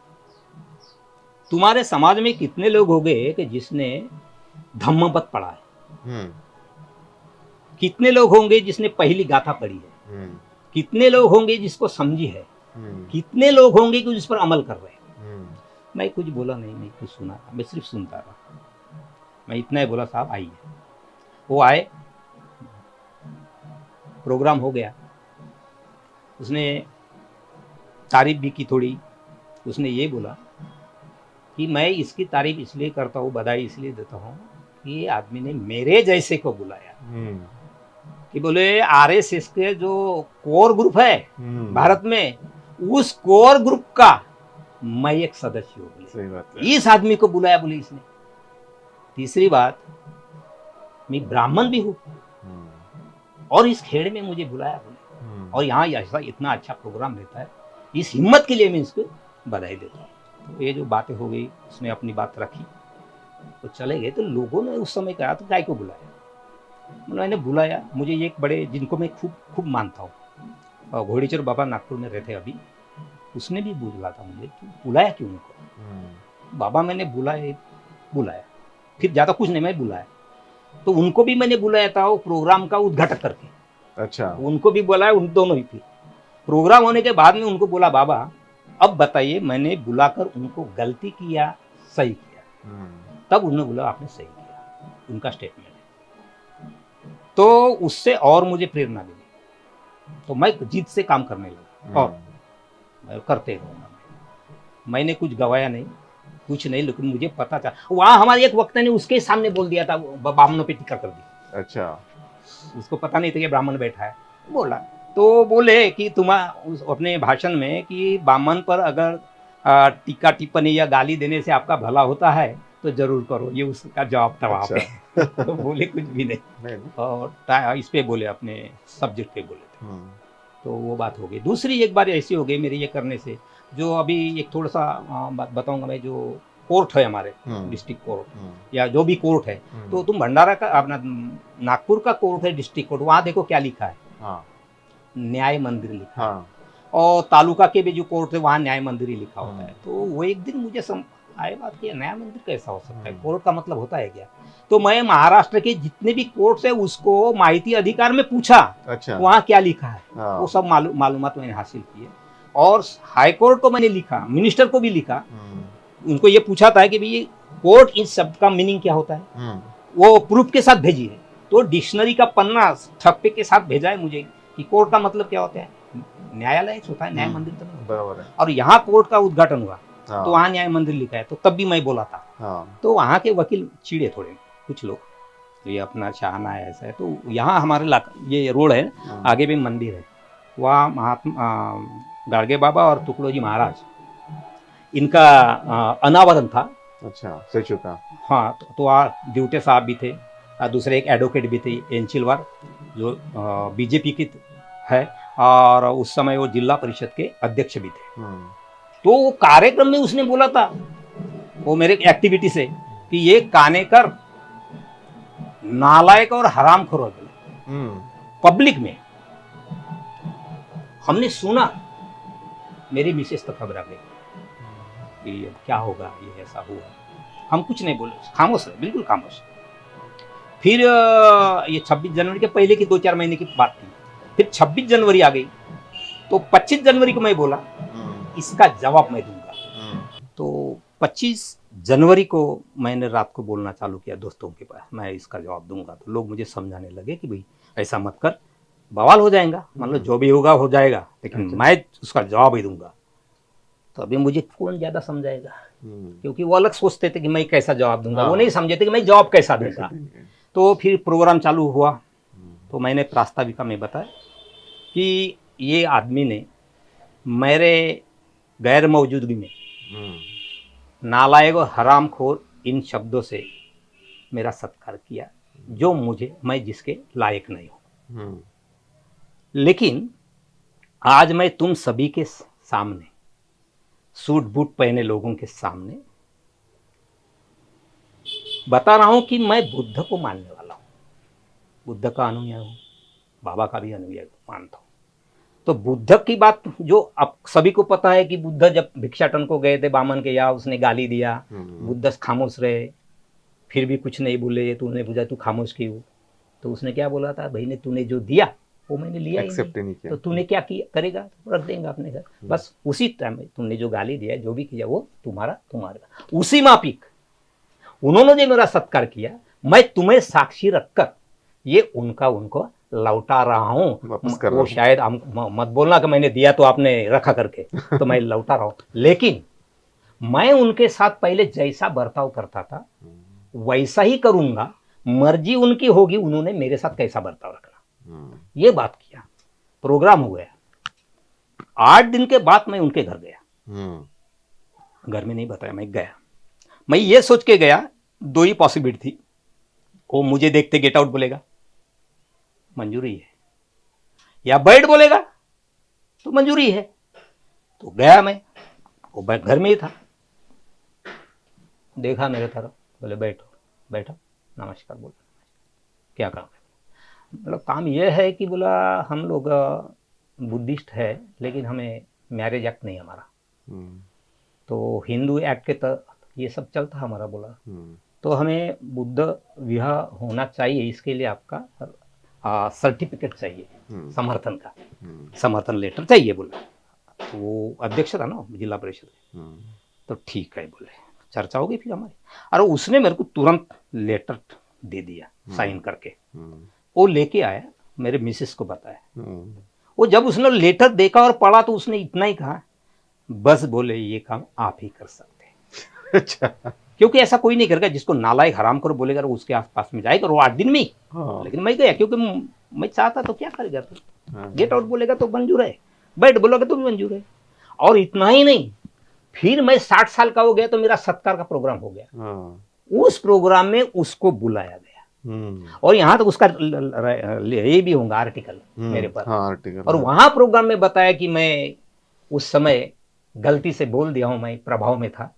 S1: तुम्हारे समाज में कितने लोग हो गए कि जिसने धम्मपद पढ़ा है? कितने लोग होंगे जिसने पहली गाथा पढ़ी है? कितने लोग होंगे जिसको समझी है? कितने लोग होंगे कि जिस पर अमल कर रहे हैं? मैं कुछ बोला नहीं, मैं कुछ सुना, मैं सिर्फ सुनता रहा। मैं इतना ही बोला, साहब आइए। वो आए, प्रोग्राम हो गया। उसने तारीफ भी की थोड़ी। उसने ये बोला कि मैं इसकी तारीफ इसलिए करता हूँ, बधाई इसलिए देता हूँ कि ये आदमी ने मेरे जैसे को बुलाया। कि बोले आरएसएस के जो कोर ग्रुप है भारत में, उस कोर ग्रुप का मैं एक सदस्य हूँ।
S2: सही बात है।
S1: इस आदमी को बुलाया बोले इसने। तीसरी बात, मैं ब्राह्मण भी हूँ और इस खेड़ में मुझे बुलाया बोले, और यहाँ ऐसा इतना अच्छा प्रोग्राम रहता है, इस हिम्मत के लिए मैं इसको बधाई देता हूँ। तो ये जो बातें हो गई, उसने अपनी बात रखी, तो चले गए। तो लोगों ने उस समय कहा तो काय को बुलाया? मैंने बुलाया, मुझे एक बड़े जिनको मैं खूब खूब मानता हूँ, घोड़ीचर बाबा नागपुर में रहते अभी, उसने भी बुला था मुझे कि बुलाया क्यों उनको? बाबा मैंने बुलाया, फिर ज़्यादा कुछ नहीं, मैं बुलाया। तो उनको भी मैंने बुलाया था वो प्रोग्राम का उद्घाटन करके।
S2: अच्छा,
S1: उनको भी बुलाया, उन दोनों ही थी। प्रोग्राम होने के बाद में उनको बोला, बाबा अब बताइए मैंने बुलाकर उनको गलती की या सही किया? तब उन्होंने बोला आपने सही किया, उनका स्टेटमेंट है। तो उससे और मुझे प्रेरणा मिली, तो मैं जीत से काम करने लगा और मैं करते रहूँगा। मैंने कुछ गवाया नहीं, कुछ नहीं, लेकिन मुझे पता था। वहाँ हमारे एक वक्ता ने उसके सामने बोल दिया था, ब्राह्मणों पे टीका कर दी।
S2: अच्छा,
S1: उसको पता नहीं था कि ब्राह्मण बैठा है, बोला। तो बोले कि तुम अपने भाषण में कि ब्राह्मण पर अगर टीका टिप्पणी या गाली देने से आपका भला होता है तो जरूर करो, ये उसका जवाब था वहाँ पे।
S2: अच्छा।
S1: तो बोले कुछ भी नहीं, और इस पे बोले, अपने सब्जेक्ट पे बोले थे। तो वो बात हो गई। दूसरी एक बार ऐसी हो गई मेरे ये करने से, जो अभी एक थोड़ा सा बात बताऊंगा मैं। जो कोर्ट है हमारे, डिस्ट्रिक्ट कोर्ट या जो भी कोर्ट है, तो तुम भंडारा का अपना नागपुर का कोर्ट है, डिस्ट्रिक्ट कोर्ट, वहाँ देखो क्या लिखा है, न्याय मंदिर लिखा है। और तालुका के भी जो कोर्ट है वहाँ न्याय मंदिर ही लिखा होता है। तो वो एक दिन मुझे आए बात कि न्याय मंदिर कैसा हो सकता है, कोर्ट का मतलब होता है क्या? तो मैं महाराष्ट्र के जितने भी कोर्ट है उसको माहिती अधिकार में पूछा,
S2: अच्छा,
S1: वहाँ क्या लिखा है, वो सब मालूमात मैंने हासिल किए। और हाई कोर्ट को मैंने लिखा, मिनिस्टर को भी लिखा, उनको ये पूछा था कि भाई कोर्ट इस शब्द का मीनिंग क्या होता है, वो प्रूफ के साथ भेजी है। तो डिक्शनरी का पन्ना ठप्पे के साथ भेजा है मुझे कि कोर्ट का मतलब क्या होता है। न्यायालय होता है, न्याय मंदिर तो नहीं
S2: बराबर है।
S1: और यहाँ कोर्ट का उद्घाटन हुआ तो वहाँ न्याय मंदिर लिखा है, तो तब भी मैं बोला था। तो वहाँ के वकील चिड़े थोड़े कुछ लोग, तो ये अपना चाहना है ऐसा है। तो यहाँ हमारे ये रोड है, आगे भी मंदिर है, वहाँ महात्मा गाड़गे बाबा और तुकडोजी महाराज, इनका अनावरण था।
S2: अच्छा, सही चुका।
S1: हाँ, तो वहाँ ड्यूटे साहब भी थे, दूसरे एक एडवोकेट भी थे एंचिलवार, जो बीजेपी की है, और उस समय वो जिला परिषद के अध्यक्ष भी थे। तो वो कार्यक्रम में उसने बोला था, वो मेरे एक्टिविटी से, कि ये कानेकर नालायक और हरामखोर हो गए पब्लिक में। हमने सुना, मेरी मिसेस तो खबर आ गई कि क्या होगा, ये ऐसा हुआ। हम कुछ नहीं बोले, खामोश रहे, बिल्कुल खामोश। फिर ये 26 जनवरी के पहले की 2-4 महीने की बात थी। फिर 26 जनवरी आ गई, तो 25 जनवरी को मैं बोला इसका जवाब मैं दूंगा। तो 25 जनवरी को मैंने रात को बोलना चालू किया दोस्तों के पास, मैं इसका जवाब दूंगा। तो लोग मुझे समझाने लगे कि भाई ऐसा मत कर, बवाल हो जाएगा, मतलब जो भी होगा हो जाएगा, लेकिन मैं उसका जवाब ही दूंगा। तो अभी मुझे कौन ज्यादा समझाएगा, क्योंकि वो अलग सोचते थे कि मैं कैसा जवाब दूंगा, वो नहीं समझे थे कि मैं जवाब कैसा दूंगा। तो फिर प्रोग्राम चालू हुआ, तो मैंने प्रास्ताविका में बताया कि ये आदमी ने मेरे गैर मौजूदगी में नालायक और हरामखोर इन शब्दों से मेरा सत्कार किया, जो मैं जिसके लायक नहीं हूं। लेकिन आज मैं तुम सभी के सामने, सूट बूट पहने लोगों के सामने बता रहा हूं कि मैं बुद्ध को मानने वाला हूं, बुद्ध का अनुयायी हूं, बाबा का भी अनुयायी मानता हूं। तो बुद्ध की बात जो अब सभी को पता है कि बुद्ध जब भिक्षाटन को गए थे बामन के यहाँ, उसने गाली दिया, बुद्ध खामोश रहे, फिर भी कुछ नहीं बोले। तूने पूछा तू खामोश क्यों, तो उसने क्या बोला था, भाई ने तूने जो दिया वो मैंने लिया ही नहीं, तो तूने क्या किया करेगा, तो रख देंगे अपने घर। बस उसी टाइम में तुमने जो गाली दिया, जो भी किया वो तुम्हारा। उसी मापिक उन्होंने जो मेरा सत्कार किया, मैं तुम्हें साक्षी रखकर ये उनको लौटा रहा हूं। वो शायद मत बोलना कि मैंने दिया तो आपने रखा करके, तो मैं लौटा रहा हूं। लेकिन मैं उनके साथ पहले जैसा बर्ताव करता था वैसा ही करूंगा, मर्जी उनकी होगी उन्होंने मेरे साथ कैसा बर्ताव रखना। ये बात किया, प्रोग्राम हो गया। 8 दिन के बाद मैं उनके घर गया, घर में नहीं बताया, मैं गया। मैं ये सोच के गया, 2 ही पॉसिबिलिटी थी, वो मुझे देखते गेट आउट बोलेगा मंजूरी है, या बैठ बोलेगा तो मंजूरी है। तो गया मैं, वो घर में ही था, देखा मेरे तरफ, बोले बैठो। बैठा, नमस्कार बोला, क्या काम है? मतलब काम यह है कि बोला हम लोग बुद्धिस्ट है, लेकिन हमें मैरिज एक्ट नहीं हमारा, तो हिंदू एक्ट के तहत ये सब चलता हमारा। बोला तो हमें बुद्ध विवाह होना चाहिए, इसके लिए आपका सर्टिफिकेट चाहिए, समर्थन का समर्थन लेटर चाहिए। बोला तो वो अध्यक्ष था ना जिला परिषद, तो ठीक है बोले, चर्चा होगी फिर हमारी। और उसने मेरे को तुरंत लेटर दे दिया साइन करके, वो लेके आया, मेरे मिसेस को बताया। वो जब उसने लेटर देखा और पढ़ा तो उसने इतना ही कहा, बस बोले ये काम आप ही कर सकते हैं। अच्छा, क्योंकि ऐसा कोई नहीं करेगा, जिसको नालायक हराम करो बोलेगा उसके आसपास में जाएगा, वो 8 दिन में ही। लेकिन मैं गया, क्योंकि मैं चाहता तो क्या करेगा, तो गेट आउट बोलेगा तो मंजूर है, बैठ बोलोगे तो भी मंजूर है। और इतना ही नहीं, फिर मैं 60 साल का हो गया तो मेरा सत्कार का प्रोग्राम हो गया। उस प्रोग्राम में उसको बुलाया गया, और यहां तक उसका ये भी होगा आर्टिकल मेरे पास। आर्टिकल, और वहां प्रोग्राम में बताया कि मैं उस समय गलती से बोल दिया हूं, मैं प्रभाव में था,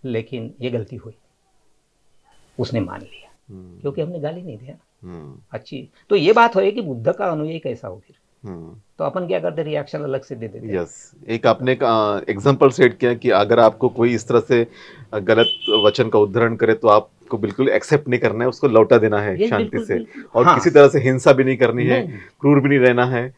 S1: लेकिन ये गलती हुई, उसने मान लिया, क्योंकि हमने गाली नहीं दिया। अच्छी तो ये बात है कि बुद्ध का अनुयायी कैसा हो, फिर तो अपन क्या करते, रिएक्शन अलग से दे देते।
S2: यस, एक आपने एग्जांपल सेट किया कि अगर आपको कोई इस तरह से गलत वचन का उद्धरण करे तो आपको बिल्कुल एक्सेप्ट नहीं करना है, उसको लौटा देना है शांति से, और किसी तरह से हिंसा भी नहीं करनी है, क्रूर भी नहीं रहना है।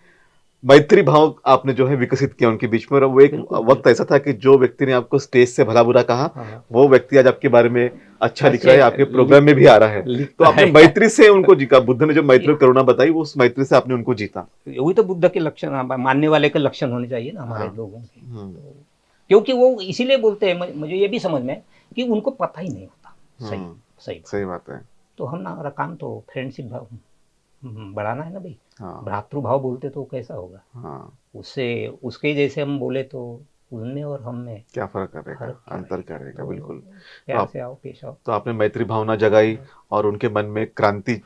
S2: मैत्री भाव आपने जो है विकसित किया उनके बीच में। और वो एक वक्त ऐसा था कि जो व्यक्ति ने आपको स्टेज से भला बुरा कहा, वो व्यक्ति आज आपके बारे में अच्छा लिख रहा है, आपके प्रोग्राम में भी आ रहा है। तो आपने मैत्री से उनको जीता। बुद्ध ने जो मैत्री और करुणा बताई, वो उस मैत्री से आपने उनको जीता।
S1: वही तो बुद्ध के लक्षण, मानने वाले के लक्षण होने चाहिए ना हमारे लोगों के। क्योंकि वो इसीलिए बोलते हैं, मुझे ये भी समझ में कि उनको पता ही नहीं होता।
S2: सही बात है।
S1: तो हमारा काम तो फ्रेंडशिप भाव बढ़ाना है ना भाई। भ्रातृभाव बोलते तो कैसा होगा, उससे उसके जैसे हम बोले तो उनमें और हम में
S2: क्या फर्क करेगा, अंतर करेगा। तो बिल्कुल,
S1: प्यार से आओ, पेश आओ।
S2: तो आपने मैत्री भावना जगाई और उनके मन में क्रांति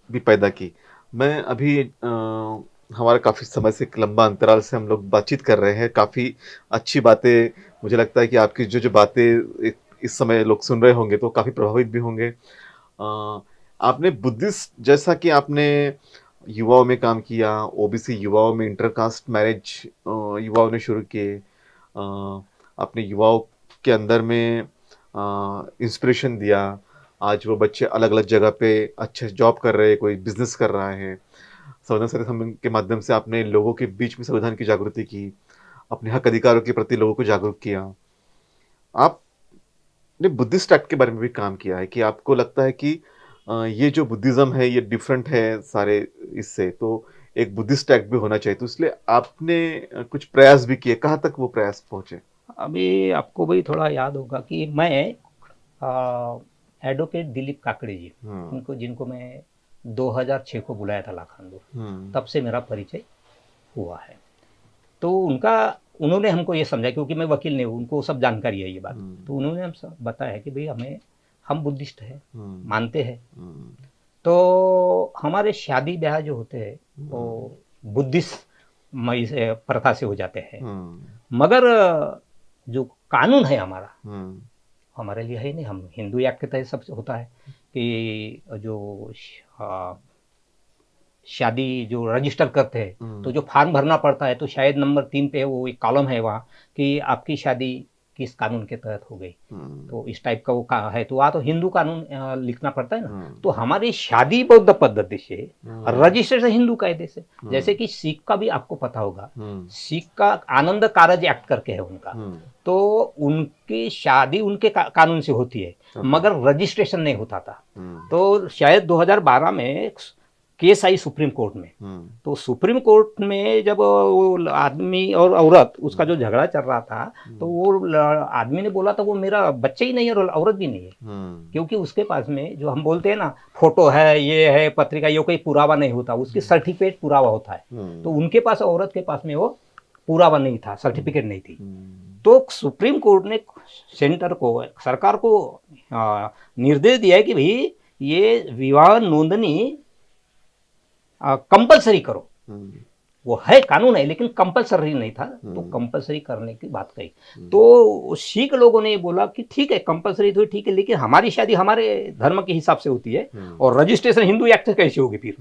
S2: भी पैदा की। मैं अभी हमारा काफी समय से एक लंबा अंतराल से हम लोग बातचीत कर रहे हैं, काफी अच्छी बातें, मुझे लगता है कि आपकी जो बातें इस समय लोग सुन रहे होंगे तो काफी प्रभावित भी होंगे। आपने बुद्धिस्ट, जैसा कि आपने युवाओं में काम किया, ओबीसी युवाओं में इंटरकास्ट मैरिज युवाओं ने शुरू किए, अपने युवाओं के अंदर में इंस्पिरेशन दिया। आज वो बच्चे अलग अलग जगह पे अच्छे जॉब कर रहे हैं, कोई बिजनेस कर रहा है। संविधान सभा के माध्यम से आपने लोगों के बीच में संविधान की जागृति की, अपने हक अधिकारों के प्रति लोगों को जागरूक किया। आपने बुद्धिस्ट एक्ट के बारे में भी काम किया है कि आपको लगता है कि ये जो बुद्धिज्म है ये डिफरेंट है सारे इससे, तो एक बुद्धिस्ट एक्ट भी होना चाहिए, तो इसलिए आपने कुछ प्रयास भी किए। कहाँ तक वो प्रयास पहुंचे?
S1: अभी आपको भी थोड़ा याद होगा कि मैं एडवोकेट दिलीप काकड़े जी, उनको जिनको मैं 2006 को बुलाया था लाखांदूर, तब से मेरा परिचय हुआ है। तो उन्होंने हमको ये समझा, क्योंकि मैं वकील नहीं हूँ, उनको सब जानकारी है ये बात, तो उन्होंने हम सब बताया कि भाई हम बुद्धिस्ट हैं, मानते हैं, तो हमारे शादी ब्याह जो होते हैं वो बुद्धिस्ट प्रथा से हो जाते हैं, मगर जो कानून है हमारा हमारे लिए है नहीं। हम हिंदू एक्ट के तहत सब होता है कि जो शादी जो रजिस्टर करते हैं तो जो फॉर्म भरना पड़ता है, तो शायद नंबर 3 पे वो एक कॉलम है वहाँ कि आपकी शादी किस कानून के तहत हो गई, तो इस टाइप का वो है, तो वहाँ तो हिंदू कानून लिखना पड़ता है ना। तो हमारी शादी बौद्ध पद्धति से, रजिस्ट्रेशन हिंदू कायदे से, जैसे कि सिख का भी आपको पता होगा, सिख का आनंद कारज एक्ट करके है उनका, तो उनकी शादी उनके कानून से होती है, मगर रजिस्ट्रेशन नहीं होता था। तो शायद 2012 में केस आई सुप्रीम कोर्ट में, तो सुप्रीम कोर्ट में जब वो आदमी और औरत उसका जो झगड़ा चल रहा था, तो वो आदमी ने बोला था वो मेरा बच्चा ही नहीं है और औरत भी नहीं है, क्योंकि उसके पास में जो हम बोलते हैं ना फोटो है, ये है, पत्रिका, ये कोई पुरावा नहीं होता, उसकी सर्टिफिकेट पुरावा होता है। तो उनके पास, औरत के पास में वो पुरावा नहीं था, सर्टिफिकेट नहीं थी। तो सुप्रीम कोर्ट ने सेंटर को, सरकार को निर्देश दिया है कि भाई ये विवाह नोंदनी कंपलसरी करो। वो है, कानून है, लेकिन कंपलसरी नहीं था, तो कंपलसरी करने की बात कही। तो सिख लोगों ने बोला कि ठीक है, कंपलसरी तो ठीक है, लेकिन हमारी शादी हमारे धर्म के हिसाब से होती है, और रजिस्ट्रेशन हिंदू एक्ट से कैसे होगी फिर।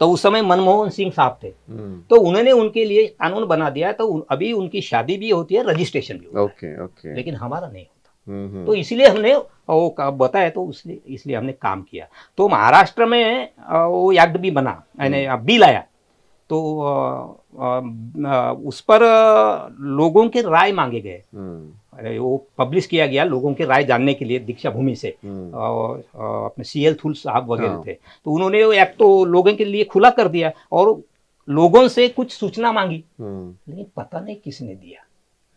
S1: तो उस समय मनमोहन सिंह साहब थे, तो उन्होंने उनके लिए कानून बना दिया, तो अभी उनकी शादी भी होती है, रजिस्ट्रेशन भी होता है, लेकिन हमारा नहीं होता। तो इसलिए हमने वो बताया, तो इसलिए हमने काम किया। तो महाराष्ट्र में वो एक्ट भी बना, यानी बिल आया, तो उस पर लोगों के राय मांगे गए, वो पब्लिश किया गया लोगों के राय जानने के लिए दीक्षा भूमि से, अपने CL थुल साहब वगैरह थे, तो उन्होंने वो एक्ट तो लोगों के लिए खुला कर दिया, और लोगों से कुछ सूचना मांगी, लेकिन पता नहीं किसने दिया,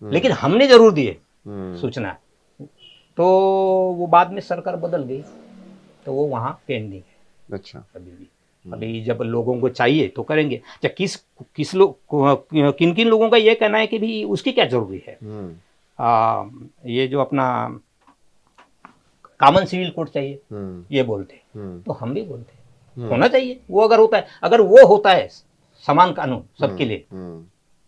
S1: लेकिन हमने जरूर दिए सूचना। तो वो बाद में सरकार बदल गई, तो वो वहाँ पेंडिंग है। अच्छा, अभी जब लोगों को चाहिए तो करेंगे। किस लोग, किन किन लोगों का ये कहना है कि भी उसकी क्या जरूरी है, ये जो अपना कॉमन सिविल कोड चाहिए, ये बोलते, तो हम भी बोलते होना चाहिए वो, अगर होता है, अगर वो होता है समान कानून सबके लिए,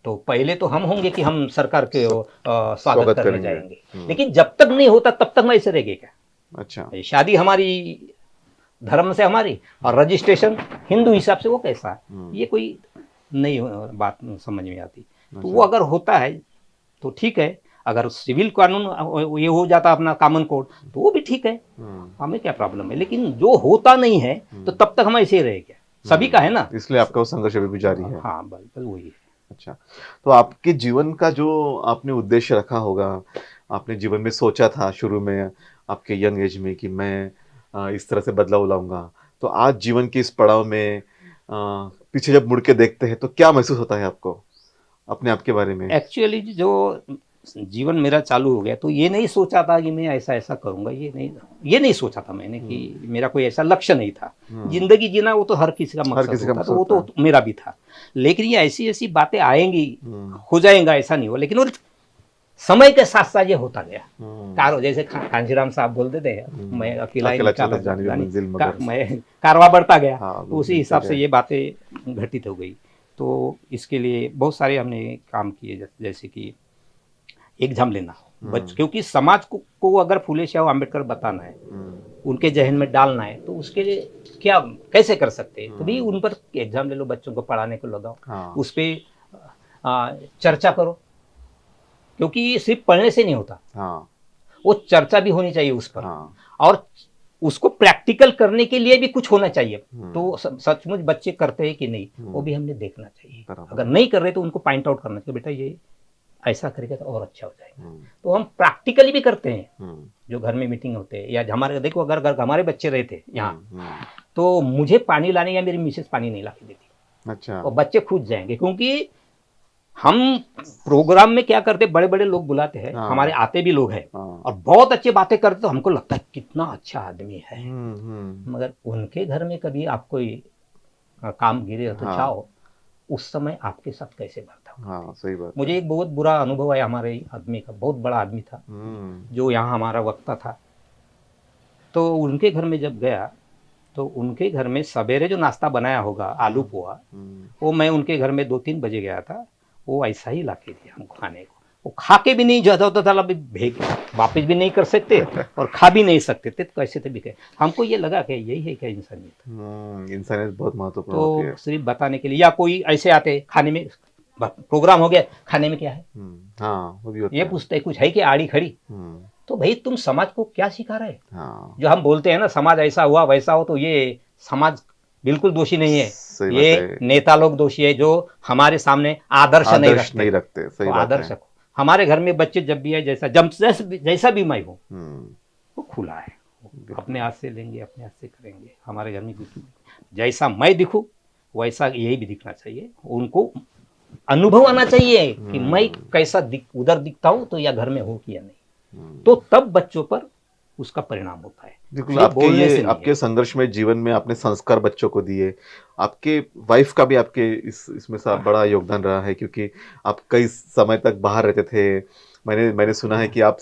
S1: तो पहले तो हम होंगे कि हम सरकार के स्वागत करने जाएंगे, लेकिन जब तक नहीं होता तब तक मैं ऐसे रहेंगे क्या। अच्छा, शादी हमारी धर्म से हमारी, और रजिस्ट्रेशन हिंदू हिसाब से, वो कैसा है, ये कोई नई बात समझ में आती। तो वो अगर होता है तो ठीक है, अगर सिविल कानून ये हो जाता अपना कॉमन कोड, तो वो भी ठीक है, हमें क्या प्रॉब्लम है, लेकिन जो होता नहीं है तो तब तक हम ऐसे ही रहेंगे, सभी का है ना, इसलिए आपका वो संघर्ष अभी भी जारी है। हाँ, बस वही है। अच्छा, तो आपके जीवन का जो आपने उद्देश्य रखा होगा, आपने जीवन में सोचा था शुरू में आपके यंग एज में कि मैं इस तरह से बदलाव लाऊंगा, तो आज जीवन के इस पड़ाव में पीछे जब मुड़ के देखते हैं तो क्या महसूस होता है आपको अपने आप के बारे में? एक्चुअली जो जीवन मेरा चालू हो गया, तो ये नहीं सोचा था कि मैं ऐसा ऐसा करूंगा, ये नहीं सोचा था मैंने कि मेरा कोई ऐसा लक्ष्य नहीं था। जिंदगी जीना वो तो हर किसी का मकसद होता, तो वो तो मेरा भी था, लेकिन ये ऐसी ऐसी बातें आएंगी, हो जाएगा, ऐसा नहीं हो, लेकिन वो समय के साथ साथ ये होता गया। कारो जैसे कांशीराम साहब बोलते थे, मैं अकेला मैं कारवा बढ़ता गया, तो उसी हिसाब से ये बातें घटित हो गई। तो इसके लिए बहुत सारे हमने काम किए, जैसे कि एग्जाम लेना, क्योंकि समाज को अगर फुले शाह अम्बेडकर बताना है, उनके जहन में डालना है, तो उसके लिए क्या कैसे कर सकते हैं, तो भी उन पर एग्जाम ले लो, बच्चों को पढ़ाने को लगाओ, उस पर चर्चा करो, क्योंकि सिर्फ पढ़ने से नहीं होता, वो चर्चा भी होनी चाहिए उस पर,
S2: हाँ।
S1: और उसको प्रैक्टिकल करने के लिए भी कुछ होना चाहिए।
S2: हम्म।
S1: तो सचमुच बच्चे करते हैं कि नहीं, वो भी हमने देखना चाहिए।
S2: बराबर।
S1: अगर नहीं कर रहे तो उनको पॉइंट आउट करना चाहिए, बेटा ये ऐसा करेगा तो और अच्छा हो जाएगा। तो हम प्रैक्टिकली भी करते हैं, जो घर में मीटिंग होते हैं, या हमारे देखो अगर हमारे बच्चे रहते यहाँ तो मुझे पानी लाने या मेरी मिसेस पानी नहीं ला के देती।
S2: अच्छा।
S1: और बच्चे खुद जाएंगे, क्योंकि हम प्रोग्राम में क्या करते, बड़े बड़े लोग बुलाते हैं,
S2: हाँ।
S1: हमारे आते भी लोग हैं,
S2: हाँ।
S1: और बहुत अच्छी बातें करते, तो हमको लगता है कितना अच्छा आदमी है।
S2: हम्म।
S1: मगर उनके घर में कभी आप कोई काम गिरे तो
S2: हाँ।
S1: चाहो, उस समय आपके साथ कैसे बर्ताव।
S2: हाँ, सही बात
S1: मुझे
S2: है।
S1: एक बहुत बुरा अनुभव है हमारे आदमी का, बहुत बड़ा आदमी था जो यहाँ हमारा वक्ता था। तो उनके घर में जब गया तो उनके घर में सवेरे जो नाश्ता बनाया होगा आलू पोहा, वो मैं उनके घर में 2-3 बजे गया था, वो ऐसा ही ला के दिया हमको खाने को। वो खा के भी नहीं जाता होता था, अभी भेज वापिस भी नहीं कर सकते और खा भी नहीं सकते थे, तो कैसे थे भी। हमको ये लगा कि यही है क्या इंसानियत।
S2: इंसानियत बहुत महत्वपूर्ण होती है।
S1: तो सिर्फ बताने के लिए, या कोई ऐसे आते खाने में, प्रोग्राम हो गया, खाने में क्या है,
S2: हाँ, वो भी होता
S1: ये
S2: है।
S1: पूछते कुछ है कि आड़ी खड़ी। तो भाई तुम समाज को क्या सिखा रहे।
S2: हाँ।
S1: जो हम बोलते हैं ना समाज ऐसा हुआ वैसा हो, तो ये समाज बिल्कुल दोषी नहीं है,
S2: सही बात
S1: ये
S2: है।
S1: नेता लोग दोषी है जो हमारे सामने आदर्श नहीं रखते।
S2: सही
S1: तो
S2: बात
S1: आदर्श
S2: है।
S1: रखो। हमारे घर में बच्चे जब भी है, जैसा भी मैं हूँ, वो खुला है, अपने हाथ से लेंगे, अपने हाथ से करेंगे। हमारे घर में जैसा मैं दिखूं वैसा यही भी दिखना चाहिए। उनको अनुभव आना चाहिए कि मैं कैसा उधर दिखता हूं तो या घर में हो कि या नहीं। तो तब बच्चों पर उसका परिणाम होता है।
S2: बिल्कुल। आपके संघर्ष में जीवन में आपने संस्कार बच्चों को दिए। आपके वाइफ का भी आपके इसमें बड़ा योगदान रहा है, क्योंकि आप कई समय तक बाहर रहते थे। मैंने सुना है कि आप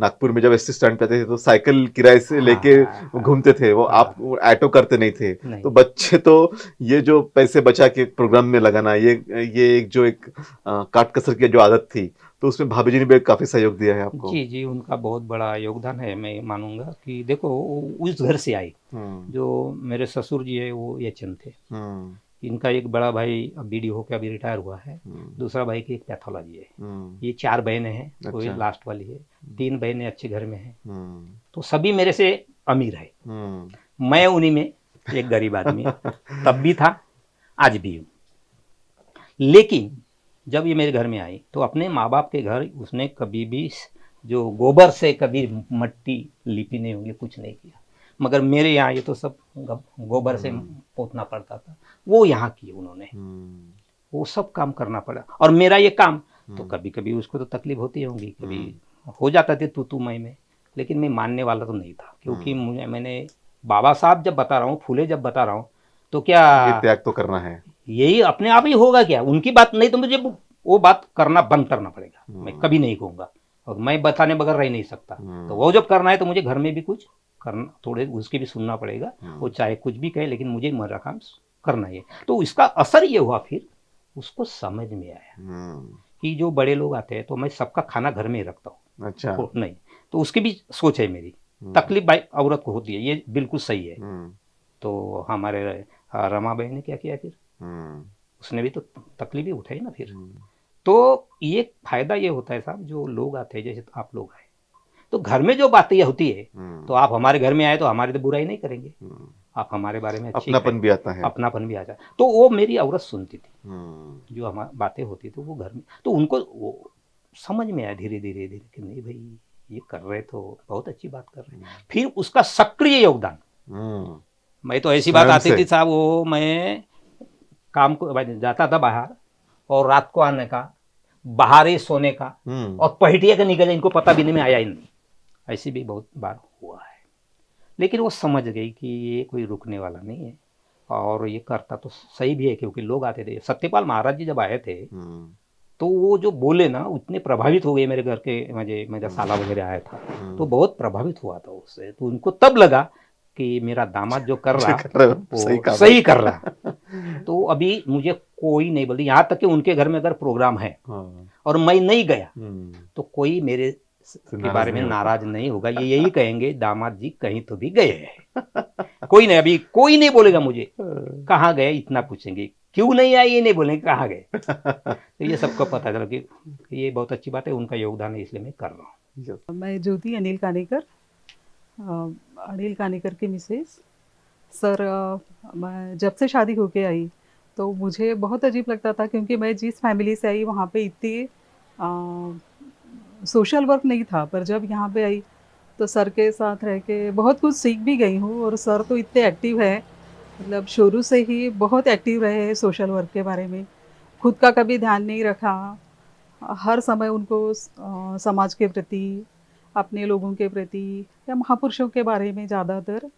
S2: नागपुर में जब एसटी स्टैंड पे थे तो साइकिल किराए से लेके घूमते थे। वो आप ऑटो करते नहीं थे। तो बच्चे तो ये जो पैसे बचा के प्रोग्राम में लगाना, ये एक जो एक काट कसर की जो आदत थी, तो उसमें भाभी जी ने भी काफी सहयोग दिया है आपको।
S1: जी जी, उनका बहुत बड़ा योगदान है। मैं मानूंगा कि देखो उस घर से आई, जो मेरे ससुर जी है वो एचएम थे। इनका एक बड़ा भाई अब बीडी होकर अभी रिटायर हुआ है, दूसरा भाई की एक पैथोलॉजी है। ये 4 बहनें हैं, कोई लास्ट वाली है। 3 बहनें अच्छे घर में हैं, तो सभी मेरे से अमीर है। मैं उन्हीं में एक गरीब आदमी तब भी था, आज भी हूँ। लेकिन जब ये मेरे घर में आई तो अपने माँ बाप के घर उसने कभी भी जो गोबर से कभी मट्टी लिपी नहीं होंगी, कुछ नहीं किया। मगर मेरे यहाँ ये तो सब गोबर से पोतना पड़ता था, वो यहाँ किए उन्होंने। वो सब काम करना पड़ा। और मेरा ये काम तो कभी कभी उसको तो तकलीफ होती होंगी, कभी हो जाता था तू में, लेकिन मैं मानने वाला तो नहीं था। क्योंकि मैंने बाबा साहब जब बता रहा हूँ, फूले जब बता रहा हूँ, तो क्या
S2: ये त्याग तो करना है,
S1: यही अपने आप ही होगा क्या। उनकी बात नहीं तो मुझे वो बात करना बंद करना पड़ेगा। मैं कभी नहीं कहूँगा, और मैं बताने बगैर रह नहीं सकता। तो वो जब करना है तो मुझे घर में भी कुछ करना, थोड़े उसकी भी सुनना पड़ेगा। वो चाहे कुछ भी कहे, लेकिन मुझे मेरा काम करना है। तो इसका असर ये हुआ, फिर उसको समझ में आया कि जो बड़े लोग आते हैं तो मैं सबका खाना घर में ही रखता हूँ।
S2: अच्छा।
S1: नहीं तो उसकी भी सोच है मेरी। तकलीफ भाई औरत को होती है, ये बिल्कुल सही है। तो हमारे रमा बहन ने क्या किया, फिर उसने भी तो तकलीफ ही उठाई ना फिर। तो ये फायदा ये होता है साहब, जो लोग आते हैं, जैसे आप लोग आए तो घर में जो बातें होती है, तो आप हमारे घर में आए तो हमारी तो बुराई नहीं करेंगे, आप हमारे बारे में अच्छी
S2: अपनापन भी आता है।
S1: अपनापन भी आता है। तो वो मेरी औरत सुनती थी, जो हमारी बातें होती थी वो घर में, तो उनको वो समझ में आया धीरे धीरे कि नहीं भाई ये कर रहे तो बहुत अच्छी बात कर रहे हैं। फिर उसका सक्रिय योगदान। मैं तो ऐसी बात आती थी साहब, वो मैं काम को जाता था बाहर, और रात को आने का, बाहर ही सोने का, और पहटिया का निकल, इनको पता भी नहीं, मैं आया ही नहीं। ऐसी भी बहुत बार हुआ है। लेकिन वो समझ गई कि ये कोई रुकने वाला नहीं है, और ये करता तो सही भी है। क्योंकि लोग आते थे, सत्यपाल महाराज जी जब आए थे तो वो जो बोले ना, उतने प्रभावित हो गए मेरे घर के, मेरा साला वगैरह आया था तो बहुत प्रभावित हुआ था उससे। तो उनको तब लगा कि मेरा दामाद जो कर रहा वो सही कर रहा। तो अभी मुझे कोई नहीं बोलती, यहाँ तक कि उनके घर में अगर प्रोग्राम है और मैं नहीं गया तो कोई मेरे के बारे में नाराज नहीं होगा। ये यही कहेंगे दामाद जी कहीं तो भी गए हैं। कोई नहीं, अभी कोई नहीं बोलेगा मुझे कहाँ गए, इतना पूछेंगे। क्यों नहीं आए ये नहीं बोलेंगे, कहाँ गए। तो ये सबको पता चला कि ये बहुत अच्छी बात है, उनका योगदान है, इसलिए मैं कर रहा हूँ।
S2: यस।
S4: मैं ज्योति अनिल कानेकर, अनिल कानेकर की मिसेस। सर, मैं जब से शादी होके आई तो मुझे बहुत अजीब लगता था, क्योंकि मैं जिस फैमिली से आई वहाँ पे इतनी सोशल वर्क नहीं था। पर जब यहाँ पे आई तो सर के साथ रह के बहुत कुछ सीख भी गई हूँ। और सर तो इतने एक्टिव है, मतलब शुरू से ही बहुत एक्टिव रहे हैं सोशल वर्क के बारे में। खुद का कभी ध्यान नहीं रखा, हर समय उनको समाज के प्रति, अपने लोगों के प्रति या महापुरुषों के बारे में ज़्यादातर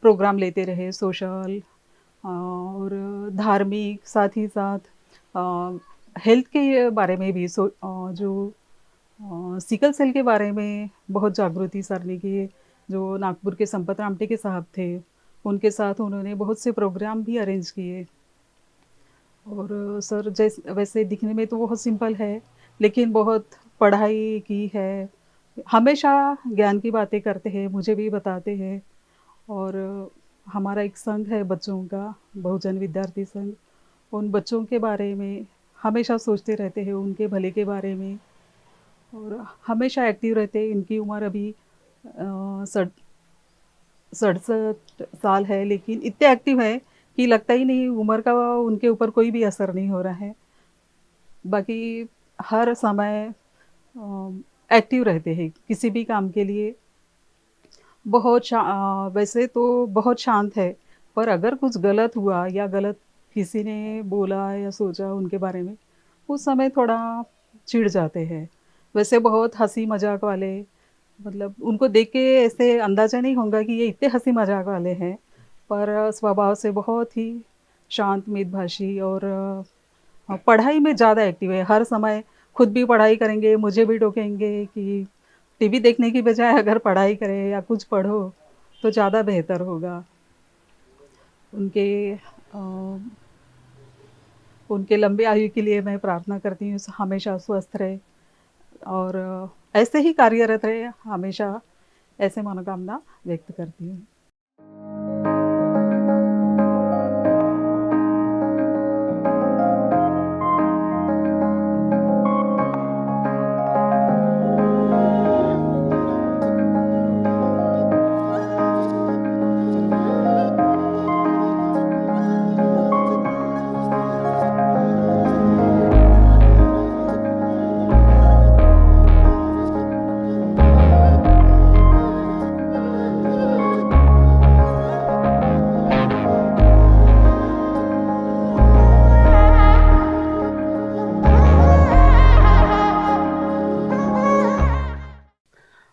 S4: प्रोग्राम लेते रहे, सोशल और धार्मिक, साथ ही साथ हेल्थ के बारे में भी। जो सिकल सेल के बारे में बहुत जागृति सर ने की। जो नागपुर के संपत रामटे के साहब थे, उनके साथ उन्होंने बहुत से प्रोग्राम भी अरेंज किए। और सर जैसे वैसे दिखने में तो बहुत सिंपल है, लेकिन बहुत पढ़ाई की है, हमेशा ज्ञान की बातें करते हैं, मुझे भी बताते हैं। और हमारा एक संघ है बच्चों का, बहुजन विद्यार्थी संघ। उन बच्चों के बारे में हमेशा सोचते रहते हैं, उनके भले के बारे में। और हमेशा एक्टिव रहते हैं। इनकी उम्र अभी 67 साल है, लेकिन इतने एक्टिव है कि लगता ही नहीं उम्र का उनके ऊपर कोई भी असर नहीं हो रहा है। बाकी हर समय एक्टिव रहते हैं किसी भी काम के लिए। वैसे तो बहुत शांत है, पर अगर कुछ गलत हुआ या गलत किसी ने बोला या सोचा उनके बारे में, उस समय थोड़ा चिढ़ जाते हैं। वैसे बहुत हंसी मजाक वाले, मतलब उनको देख के ऐसे अंदाज़ा नहीं होगा कि ये इतने हंसी मजाक वाले हैं, पर स्वभाव से बहुत ही शांत मितभाषी। और पढ़ाई में ज़्यादा एक्टिव है, हर समय खुद भी पढ़ाई करेंगे, मुझे भी टोकेंगे कि टीवी देखने की बजाय अगर पढ़ाई करें या कुछ पढ़ो तो ज़्यादा बेहतर होगा। उनके अ, उनके लंबे आयु के लिए मैं प्रार्थना करती हूँ, हमेशा स्वस्थ रहे और ऐसे ही कार्यरत रहे, हमेशा ऐसे मनोकामना व्यक्त करती हूँ।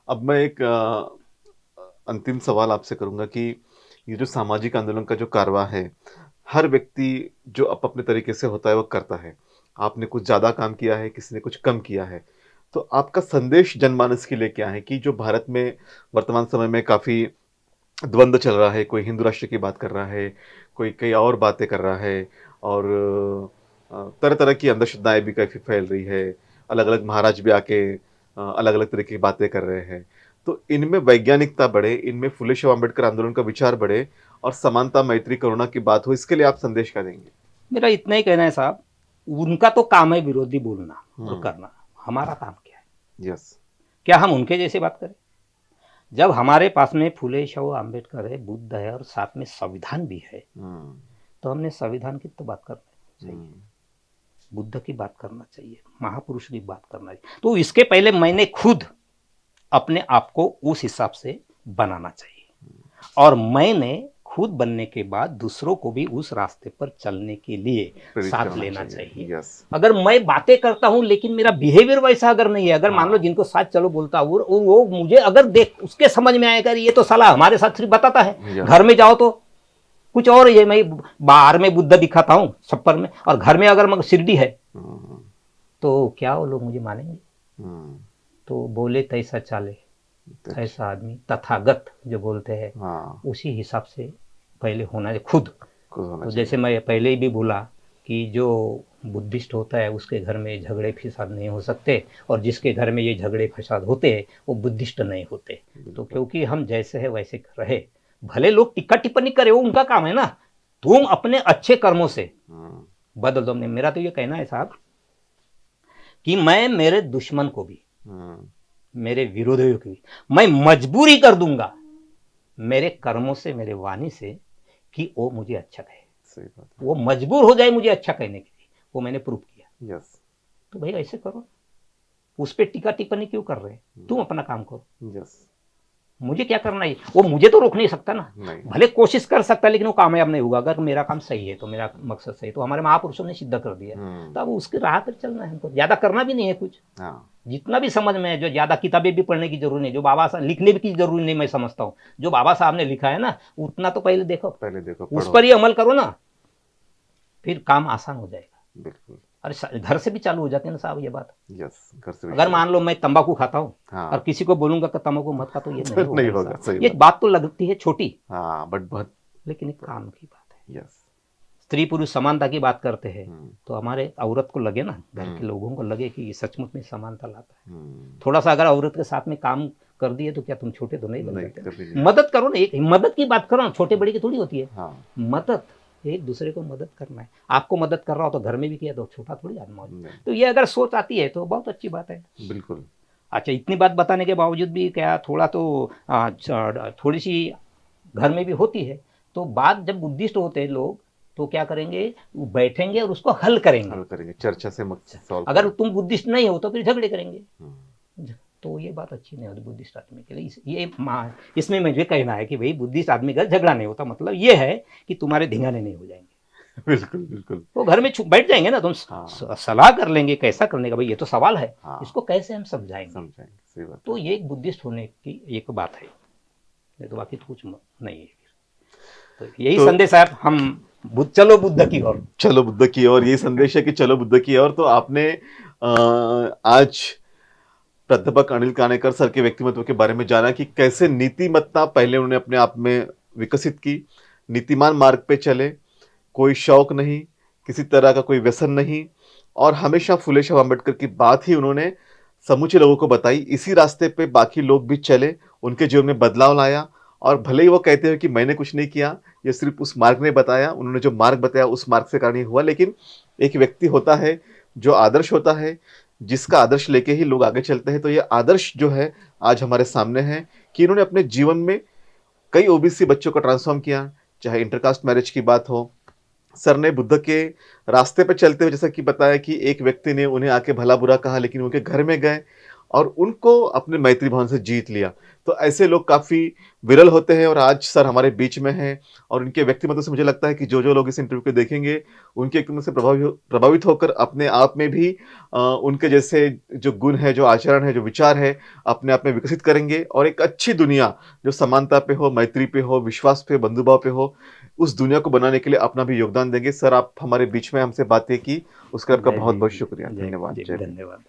S2: अब मैं एक अंतिम सवाल आपसे करूंगा कि ये जो सामाजिक आंदोलन का जो कारवां है, हर व्यक्ति जो अपने तरीके से होता है वो करता है। आपने कुछ ज़्यादा काम किया है, किसी ने कुछ कम किया है। तो आपका संदेश जनमानस के लिए क्या है कि जो भारत में वर्तमान समय में काफ़ी द्वंद्व चल रहा है, कोई हिंदू राष्ट्र की बात कर रहा है, कोई कई और बातें कर रहा है और तरह-तरह की अंधश्रद्धाएँ भी काफ़ी फैल रही है। अलग-अलग महाराज भी आके अलग-अलग तरह की बातें कर रहे हैं। तो इनमें वैज्ञानिकता बढ़े, इनमें फुले शाह अम्बेडकर आंदोलन का विचार बढ़े और समानता, मैत्री, करुणा की बात हो, इसके लिए आप संदेश क्या देंगे?
S1: मेरा इतना ही कहना है साहब, उनका तो काम है विरोधी बोलना और करना, हमारा काम क्या है?
S2: यस।
S1: क्या हम उनके जैसे बात करें? जब हमारे पास में फुले शाह अम्बेडकर है, बुद्ध है और साथ में संविधान भी है, तो हमने संविधान की तो बात करना चाहिए, बुद्ध की बात करना चाहिए, महापुरुष की बात करना चाहिए। तो इसके पहले मैंने खुद अपने आप को उस हिसाब से बनाना चाहिए और मैंने खुद बनने के बाद दूसरों को भी उस रास्ते पर चलने के लिए साथ लेना चाहिए। अगर मैं बातें करता हूं लेकिन मेरा बिहेवियर वैसा अगर नहीं है, अगर मान लो जिनको साथ चलो बोलता हूं वो मुझे अगर देख उसके समझ में आएगा ये तो साला हमारे साथ सिर्फ बताता है, घर में जाओ तो कुछ और, ये मैं बाहर में बुद्ध दिखाता हूँ छप्पर में और घर में अगर मगर शिरडी है तो क्या वो लोग मुझे मानेंगे? तो बोले तैसा चाले ऐसा आदमी, तथागत जो बोलते हैं उसी हिसाब से पहले होना है खुद। तो जैसे मैं पहले ही भी बोला कि जो बुद्धिस्ट होता है उसके घर में झगड़े फसाद नहीं हो सकते और जिसके घर में ये झगड़े फसाद होते हैं वो बुद्धिस्ट नहीं होते। तो क्योंकि हम जैसे है वैसे रहे, भले लोग टिक्का टिप्पणी करे वो उनका काम है ना, तुम अपने अच्छे कर्मों से बदल दो। मेरा तो ये कहना है साहब कि मैं मेरे दुश्मन को भी मेरे विरोधियों की भी। मैं मजबूरी कर दूंगा मेरे कर्मों से, मेरे वाणी से, कि वो मुझे अच्छा कहे।
S2: सही बात
S1: वो मजबूर हो जाए मुझे अच्छा कहने के लिए, वो मैंने प्रूव किया।
S2: है। यस।
S1: तो भाई ऐसे करो, उस पर टीका टिप्पणी क्यों कर रहे हैं? तुम अपना काम करो,
S2: यस।
S1: मुझे क्या करना है? वो मुझे तो रोक नहीं सकता ना,
S2: नहीं।
S1: भले कोशिश कर सकता है लेकिन वो कामयाब नहीं होगा। अगर मेरा काम सही है तो, मेरा मकसद सही है तो, हमारे महापुरुषों ने सिद्ध कर दिया। तो अब उसके राह पर चलना है हमको, ज्यादा करना भी नहीं है कुछ।
S2: हाँ।
S1: जितना भी समझ में है, जो ज्यादा किताबें भी पढ़ने की जरूरत नहीं, जो बाबा साहब लिखने की जरूरत नहीं, मैं समझता हूँ जो बाबा साहब ने लिखा है ना, उतना तो पहले देखो,
S2: पहले देखो,
S1: उस
S2: पढ़ो।
S1: पर ही अमल करो ना, फिर काम आसान हो जाएगा।
S2: बिल्कुल।
S1: अरे घर से भी चालू हो जाते हैं ना साहब ये बात।
S2: यस, घर से भी
S1: अगर
S2: शुरू।
S1: मान लो मैं तंबाकू खाता हूँ
S2: हाँ।
S1: और किसी को बोलूंगा कि तंबाकू मत खा, तो ये नहीं होगा,
S2: नहीं होगा,
S1: ऐसा।
S2: सही
S1: ये
S2: बात।
S1: बात तो लगती है छोटी,
S2: हाँ, बट बहुत।
S1: लेकिन एक काम की बात है।
S2: यस।
S1: स्त्री पुरुष समानता की बात करते हैं तो हमारे औरत को लगे ना, घर के लोगों को लगे कि ये सचमुच में समानता लाता है। थोड़ा सा अगर औरत के साथ में काम कर दिए तो क्या तुम छोटे तो नहीं बन
S2: नहीं,
S1: जाते?
S2: कभी नहीं।
S1: मदद करो ना, एक मदद की बात करो ना, छोटे बड़े की थोड़ी होती है।
S2: हाँ।
S1: मदद, एक दूसरे को मदद करना है। आपको मदद कर रहा हो तो घर में भी किया तो छोटा थोड़ी आदमी हो।
S2: नहीं।
S1: तो ये अगर सोच आती है तो बहुत अच्छी बात है।
S2: बिल्कुल।
S1: अच्छा, इतनी बात बताने के बावजूद भी क्या थोड़ा तो थोड़ी सी घर में भी होती है। तो बात जब बुद्धिस्ट होते हैं लोग तो क्या करेंगे, वो बैठेंगे और उसको हल करेंगे।
S2: हल करेंगे, चर्चा से सॉल्व
S1: अगर
S2: करेंगे।
S1: तुम बुद्धिस्ट नहीं हो तो फिर झगड़े करेंगे।
S2: हम्म।
S1: तो ये बात अच्छी नहीं होती बुद्धिस्ट आदमी के लिए। इसमें मुझे कहना है कि भाई बुद्धिस्ट आदमी का झगड़ा नहीं होता, मतलब ये है कि तुम्हारे धिंगाने नहीं हो जाएंगे।
S2: बिल्कुल बिल्कुल।
S1: वो घर में बैठ जाएंगे ना, तुम
S2: हाँ।
S1: सलाह कर लेंगे कैसा करने का, भाई ये तो सवाल है।
S2: हाँ।
S1: इसको कैसे हम समझाएंगे।
S2: सही बात
S1: तो
S2: है।
S1: ये एक बुद्धिस्ट होने की एक बात है, नहीं तो बाकी तो कुछ नहीं है। तो यही संदेश है, हम चलो बुद्ध की ओर।
S2: चलो बुद्ध की ओर, यही संदेश है कि चलो बुद्ध की ओर। तो आपने आज प्राध्यापक अनिल कानेकर सर के व्यक्तित्व के बारे में जाना कि कैसे नीतिमत्ता पहले उन्होंने अपने आप में विकसित की, नीतिमान मार्ग पे चले, कोई शौक नहीं, किसी तरह का कोई व्यसन नहीं, और हमेशा फुले शाह अम्बेडकर की बात ही उन्होंने समूचे लोगों को बताई। इसी रास्ते पे बाकी लोग भी चले, उनके जीवन में बदलाव लाया। और भले ही वो कहते हैं कि मैंने कुछ नहीं किया, ये सिर्फ उस मार्ग ने बताया, उन्होंने जो मार्ग बताया उस मार्ग से कारण ही हुआ। लेकिन एक व्यक्ति होता है जो आदर्श होता है, जिसका आदर्श लेके ही लोग आगे चलते हैं। तो ये आदर्श जो है आज हमारे सामने है कि इन्होंने अपने जीवन में कई ओबीसी बच्चों को ट्रांसफॉर्म किया, चाहे इंटरकास्ट मैरिज की बात हो। सर ने बुद्ध के रास्ते पर चलते हुए जैसा कि बताया कि एक व्यक्ति ने उन्हें आके भला बुरा कहा, लेकिन उनके घर में गए और उनको अपने मैत्री भावन से जीत लिया। तो ऐसे लोग काफ़ी विरल होते हैं और आज सर हमारे बीच में हैं। और उनके व्यक्तित्व से मुझे लगता है कि जो लोग इस इंटरव्यू को देखेंगे उनके व्यक्तित्व से प्रभावित होकर अपने आप में भी उनके जैसे जो गुण है, जो आचरण है, जो विचार है, अपने आप में विकसित करेंगे। और एक अच्छी दुनिया जो समानता पे हो, मैत्री पे हो, विश्वास पे, बंधुभाव पे हो, उस दुनिया को बनाने के लिए अपना भी योगदान देंगे। सर, आप हमारे बीच में हमसे बातें की, उसका आपका बहुत बहुत शुक्रिया। धन्यवाद।
S1: धन्यवाद।